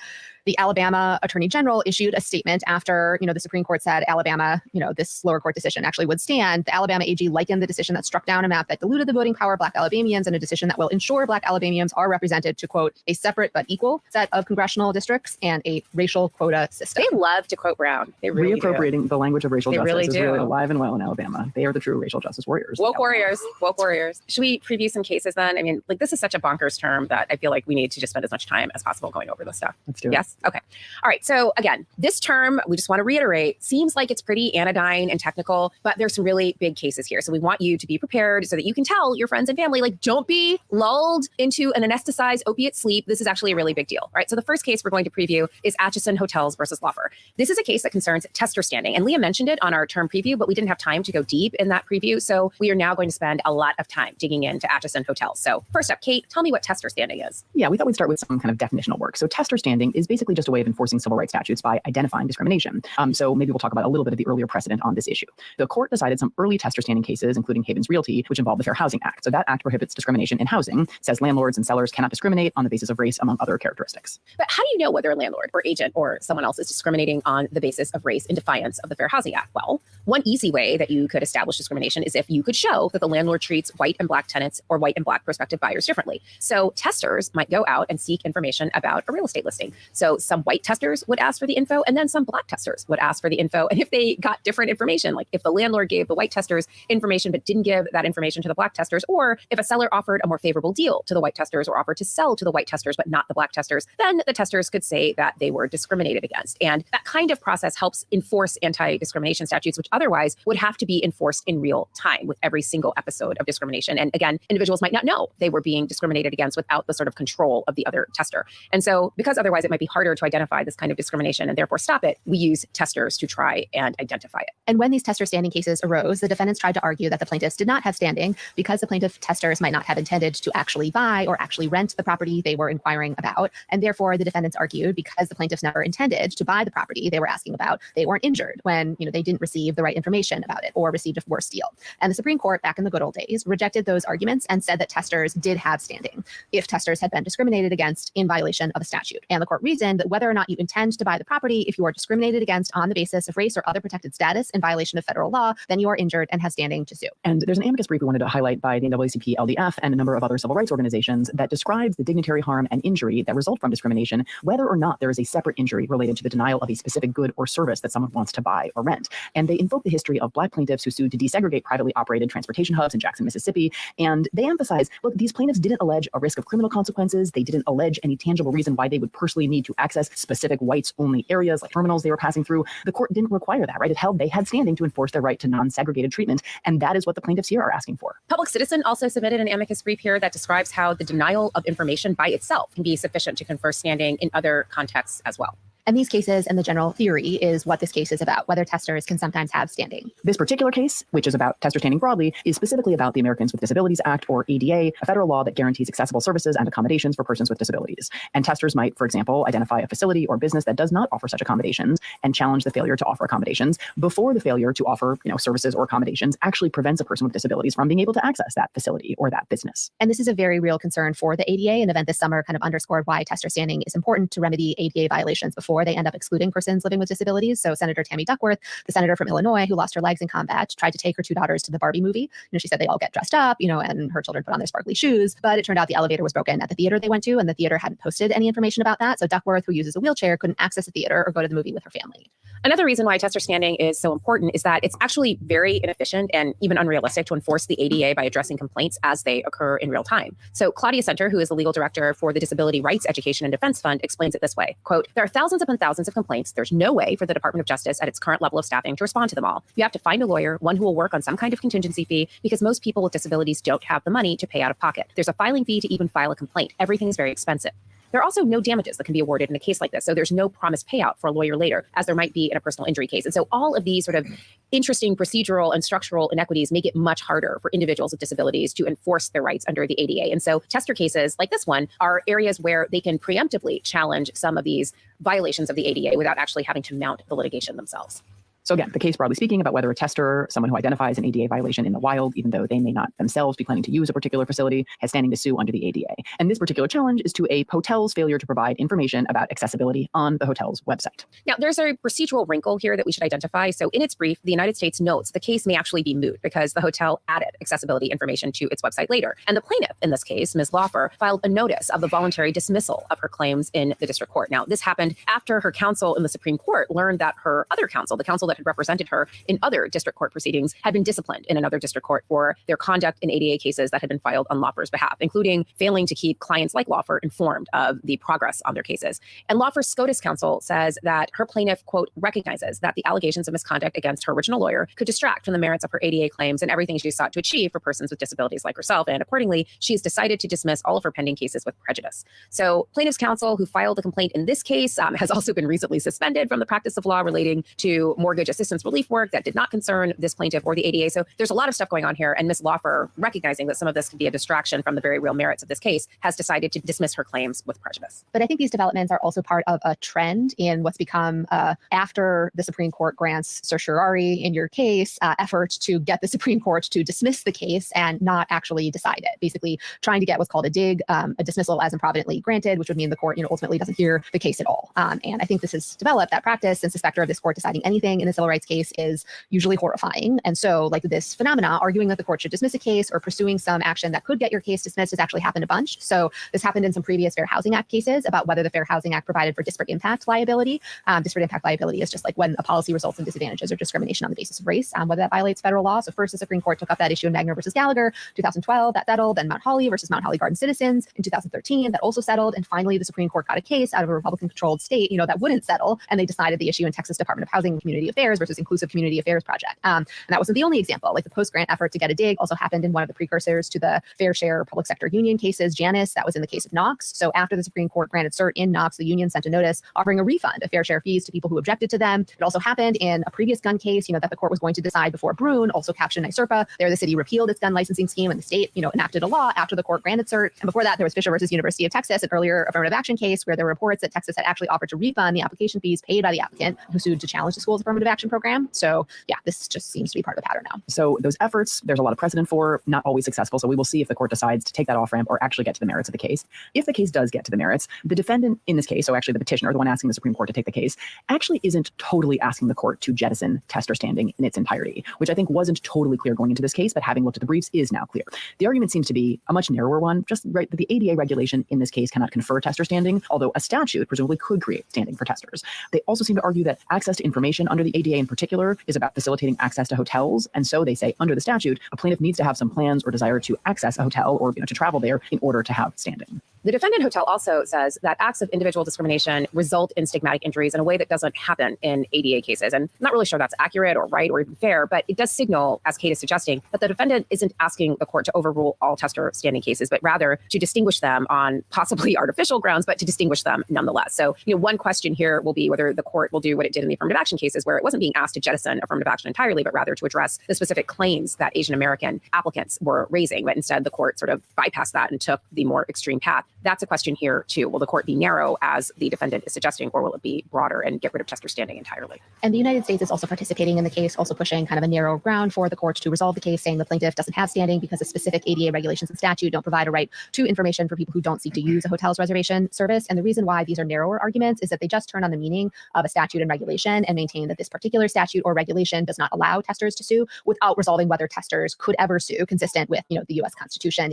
The Alabama Attorney General issued a statement after, the Supreme Court said Alabama, this lower court decision actually would stand. The Alabama AG likened the decision that struck down a map that diluted the voting power of Black Alabamians and a decision that will ensure Black Alabamians are represented to, quote, a separate but equal set of congressional districts and a racial quota system. They love to quote Brown. They really reappropriating the language of racial justice really is do. really alive and well in Alabama. They are the true racial justice warriors. Woke warriors. Woke warriors. Should we preview some cases then? I mean, like this is such a bonkers term that I feel like we need to just spend as much time as possible going over this stuff. Let's do it. Yes? Okay. All right. So again, this term, we just want to reiterate, seems like it's pretty anodyne and technical, but there's some really big cases here. So we want you to be prepared so that you can tell your friends and family, like, don't be lulled into an anesthetized opiate sleep. This is actually a really big deal. All right. So the first case we're going to preview is Atchison Hotels versus Lawfer. This is a case that concerns tester standing. And Leah mentioned it on our term preview, but we didn't have time to go deep in that preview. So we are now going to spend a lot of time digging into Atchison Hotels. So first up, Kate, tell me what tester standing is. Yeah, we thought we'd start with some kind of definitional work. So tester standing is basically just a way of enforcing civil rights statutes by identifying discrimination. So maybe we'll talk about a little bit of the earlier precedent on this issue. The court decided some early tester standing cases, including Havens Realty, which involved the Fair Housing Act. So that act prohibits discrimination in housing, says landlords and sellers cannot discriminate on the basis of race, among other characteristics. But how do you know whether a landlord or agent or someone else is discriminating on the basis of race in defiance of the Fair Housing Act? Well, one easy way that you could establish discrimination is if you could show that the landlord treats white and Black tenants or white and Black prospective buyers differently. So testers might go out and seek information about a real estate listing. So some white testers would ask for the info, and then some Black testers would ask for the info. And if they got different information, like if the landlord gave the white testers information but didn't give that information to the Black testers, or if a seller offered a more favorable deal to the white testers or offered to sell to the white testers but not the Black testers, then the testers could say that they were discriminated against. And that kind of process helps enforce anti-discrimination statutes, which otherwise would have to be enforced in real time with every single episode of discrimination. And again, individuals might not know they were being discriminated against without the sort of control of the other tester. And so because otherwise it might be hard harder to identify this kind of discrimination and therefore stop it, we use testers to try and identify it. And when these tester standing cases arose, the defendants tried to argue that the plaintiffs did not have standing because the plaintiff testers might not have intended to actually buy or actually rent the property they were inquiring about. And therefore, the defendants argued because the plaintiffs never intended to buy the property they were asking about, they weren't injured when they didn't receive the right information about it or received a worse deal. And the Supreme Court, back in the good old days, rejected those arguments and said that testers did have standing if testers had been discriminated against in violation of a statute. And the court reasoned that whether or not you intend to buy the property, if you are discriminated against on the basis of race or other protected status in violation of federal law, then you are injured and have standing to sue. And there's an amicus brief we wanted to highlight by the NAACP, LDF, and a number of other civil rights organizations that describes the dignitary harm and injury that result from discrimination, whether or not there is a separate injury related to the denial of a specific good or service that someone wants to buy or rent. And they invoke the history of Black plaintiffs who sued to desegregate privately operated transportation hubs in Jackson, Mississippi. And they emphasize, look, these plaintiffs didn't allege a risk of criminal consequences. They didn't allege any tangible reason why they would personally need to access specific whites-only areas like terminals they were passing through. The court didn't require that, right? It held they had standing to enforce their right to non-segregated treatment. And that is what the plaintiffs here are asking for. Public Citizen also submitted an amicus brief here that describes how the denial of information by itself can be sufficient to confer standing in other contexts as well. And these cases and the general theory is what this case is about, whether testers can sometimes have standing. This particular case, which is about tester standing broadly, is specifically about the Americans with Disabilities Act, or ADA, a federal law that guarantees accessible services and accommodations for persons with disabilities. And testers might, for example, identify a facility or business that does not offer such accommodations and challenge the failure to offer accommodations before the failure to offer, services or accommodations actually prevents a person with disabilities from being able to access that facility or that business. And this is a very real concern for the ADA. An event this summer kind of underscored why tester standing is important to remedy ADA violations before they end up excluding persons living with disabilities. So Senator Tammy Duckworth, the senator from Illinois who lost her legs in combat, tried to take her two daughters to the Barbie movie. She said they all get dressed up, and her children put on their sparkly shoes. But it turned out the elevator was broken at the theater they went to, and the theater hadn't posted any information about that. So Duckworth, who uses a wheelchair, couldn't access the theater or go to the movie with her family. Another reason why tester standing is so important is that it's actually very inefficient and even unrealistic to enforce the ADA by addressing complaints as they occur in real time. So Claudia Center, who is the legal director for the Disability Rights Education and Defense Fund, explains it this way, quote, "There are thousands upon thousands of complaints. There's no way for the Department of Justice at its current level of staffing to respond to them all. You have to find a lawyer, one who will work on some kind of contingency fee, because most people with disabilities don't have the money to pay out of pocket. There's a filing fee to even file a complaint. Everything's very expensive. There are also no damages that can be awarded in a case like this. So there's no promised payout for a lawyer later, as there might be in a personal injury case. And so all of these sort of interesting procedural and structural inequities make it much harder for individuals with disabilities to enforce their rights under the ADA. And so tester cases like this one are areas where they can preemptively challenge some of these violations of the ADA without actually having to mount the litigation themselves. So again, the case broadly speaking about whether a tester, someone who identifies an ADA violation in the wild, even though they may not themselves be planning to use a particular facility, has standing to sue under the ADA. And this particular challenge is to a hotel's failure to provide information about accessibility on the hotel's website. Now, there's a procedural wrinkle here that we should identify. So in its brief, the United States notes the case may actually be moot because the hotel added accessibility information to its website later. And the plaintiff in this case, Ms. Laufer, filed a notice of the voluntary dismissal of her claims in the district court. Now, this happened after her counsel in the Supreme Court learned that her other counsel, the counsel that had represented her in other district court proceedings, had been disciplined in another district court for their conduct in ADA cases that had been filed on Laufer's behalf, including failing to keep clients like Laufer informed of the progress on their cases. And Laufer's SCOTUS counsel says that her plaintiff, quote, recognizes that the allegations of misconduct against her original lawyer could distract from the merits of her ADA claims and everything she sought to achieve for persons with disabilities like herself. And accordingly, she has decided to dismiss all of her pending cases with prejudice. So plaintiff's counsel, who filed the complaint in this case, has also been recently suspended from the practice of law relating to mortgage assistance relief work that did not concern this plaintiff or the ADA. So there's a lot of stuff going on here. And Ms. Laufer, recognizing that some of this could be a distraction from the very real merits of this case, has decided to dismiss her claims with prejudice. But I think these developments are also part of a trend in what's become, after the Supreme Court grants certiorari in your case, effort to get the Supreme Court to dismiss the case and not actually decide it. Basically trying to get what's called a dig, a dismissal as improvidently granted, which would mean the court ultimately doesn't hear the case at all. And I think this has developed that practice since the specter of this court deciding anything in a civil rights case is usually horrifying. And so like this phenomena, arguing that the court should dismiss a case or pursuing some action that could get your case dismissed has actually happened a bunch. So this happened in some previous Fair Housing Act cases about whether the Fair Housing Act provided for disparate impact liability. Disparate impact liability is just like when a policy results in disadvantages or discrimination on the basis of race, whether that violates federal law. So first the Supreme Court took up that issue in Wagner versus Gallagher, 2012, that settled. Then Mount Holly versus Mount Holly Garden Citizens in 2013, that also settled. And finally, the Supreme Court got a case out of a Republican-controlled state, that wouldn't settle, and they decided the issue in Texas Department of Housing and Community Affairs versus Inclusive Community Affairs Project. And that wasn't the only example. Like the post-grant effort to get a dig also happened in one of the precursors to the Fair Share Public Sector Union cases, Janus. That was in the case of Knox. So after the Supreme Court granted cert in Knox, the union sent a notice offering a refund of fair share fees to people who objected to them. It also happened in a previous gun case, that the court was going to decide before Brune, also captioned NYSERPA. There, the city repealed its gun licensing scheme and the state, enacted a law after the court granted cert. And before that, there was Fisher versus University of Texas, an earlier affirmative action case where there were reports that Texas had actually offered to refund the application fees paid by the applicant who sued to challenge the school's affirmative action program. So yeah, this just seems to be part of the pattern now. So those efforts, there's a lot of precedent for, not always successful. So we will see if the court decides to take that off ramp or actually get to the merits of the case. If the case does get to the merits, the defendant in this case, so actually the petitioner, the one asking the Supreme Court to take the case, actually isn't totally asking the court to jettison tester standing in its entirety, which I think wasn't totally clear going into this case, but having looked at the briefs is now clear. The argument seems to be a much narrower one, just right that the ADA regulation in this case cannot confer tester standing, although a statute presumably could create standing for testers. They also seem to argue that access to information under the ADA in particular is about facilitating access to hotels. And so they say under the statute, a plaintiff needs to have some plans or desire to access a hotel or to travel there in order to have standing. The defendant hotel also says that acts of individual discrimination result in stigmatic injuries in a way that doesn't happen in ADA cases. And I'm not really sure that's accurate or right or even fair, but it does signal, as Kate is suggesting, that the defendant isn't asking the court to overrule all tester standing cases, but rather to distinguish them on possibly artificial grounds, but to distinguish them nonetheless. So, one question here will be whether the court will do what it did in the affirmative action cases, where it wasn't being asked to jettison affirmative action entirely, but rather to address the specific claims that Asian American applicants were raising. But instead, the court sort of bypassed that and took the more extreme path. That's a question here, too. Will the court be narrow, as the defendant is suggesting, or will it be broader and get rid of tester standing entirely? And the United States is also participating in the case, also pushing kind of a narrow ground for the court to resolve the case, saying the plaintiff doesn't have standing because the specific ADA regulations and statute don't provide a right to information for people who don't seek to use a hotel's reservation service. And the reason why these are narrower arguments is that they just turn on the meaning of a statute and regulation and maintain that this particular statute or regulation does not allow testers to sue without resolving whether testers could ever sue consistent with, the U.S. Constitution.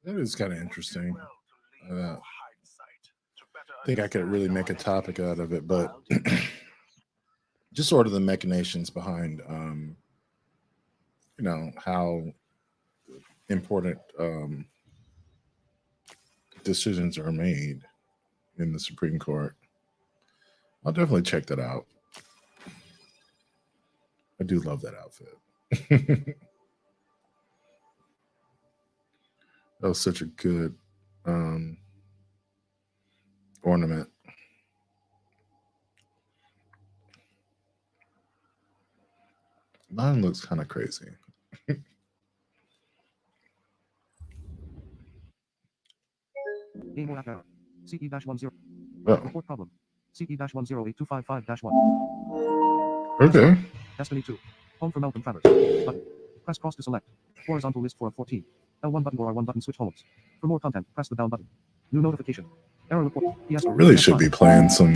That is kind of interesting. I think I could really make a topic out of it, but just sort of the machinations behind, how important decisions are made in the Supreme Court. I'll definitely check that out. I do love that outfit. That was such a good ornament. Mine looks kind of crazy. Game error. CE-10. Oh. Report problem. CE-108255-1. Okay. Destiny 2. Home for Malcolm Travers. Button. Press cross to select. Horizontal list for 14. L1 button or R1 button switch homes. For more content, press the down button. New notification. Error report. Yes. I really should be playing some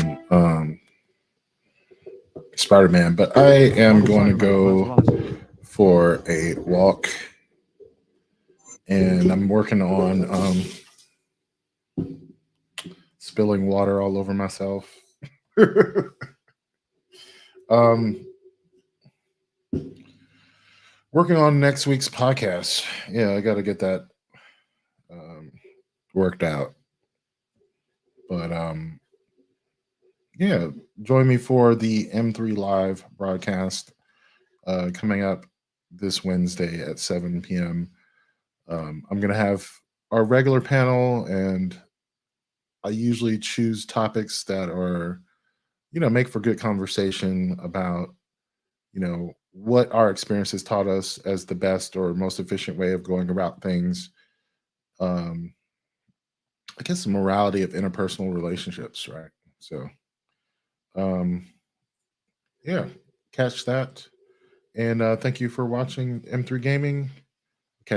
Spider-Man, but I am going to go for a walk, and I'm working on spilling water all over myself. Working on next week's podcast. Yeah, I got to get that worked out. But yeah, join me for the M3 Live broadcast coming up this Wednesday at 7 p.m. I'm going to have our regular panel, and I usually choose topics that are, make for good conversation about, what our experiences taught us as the best or most efficient way of going about things. I guess the morality of interpersonal relationships, right? So, yeah, catch that. And thank you for watching M3 Gaming.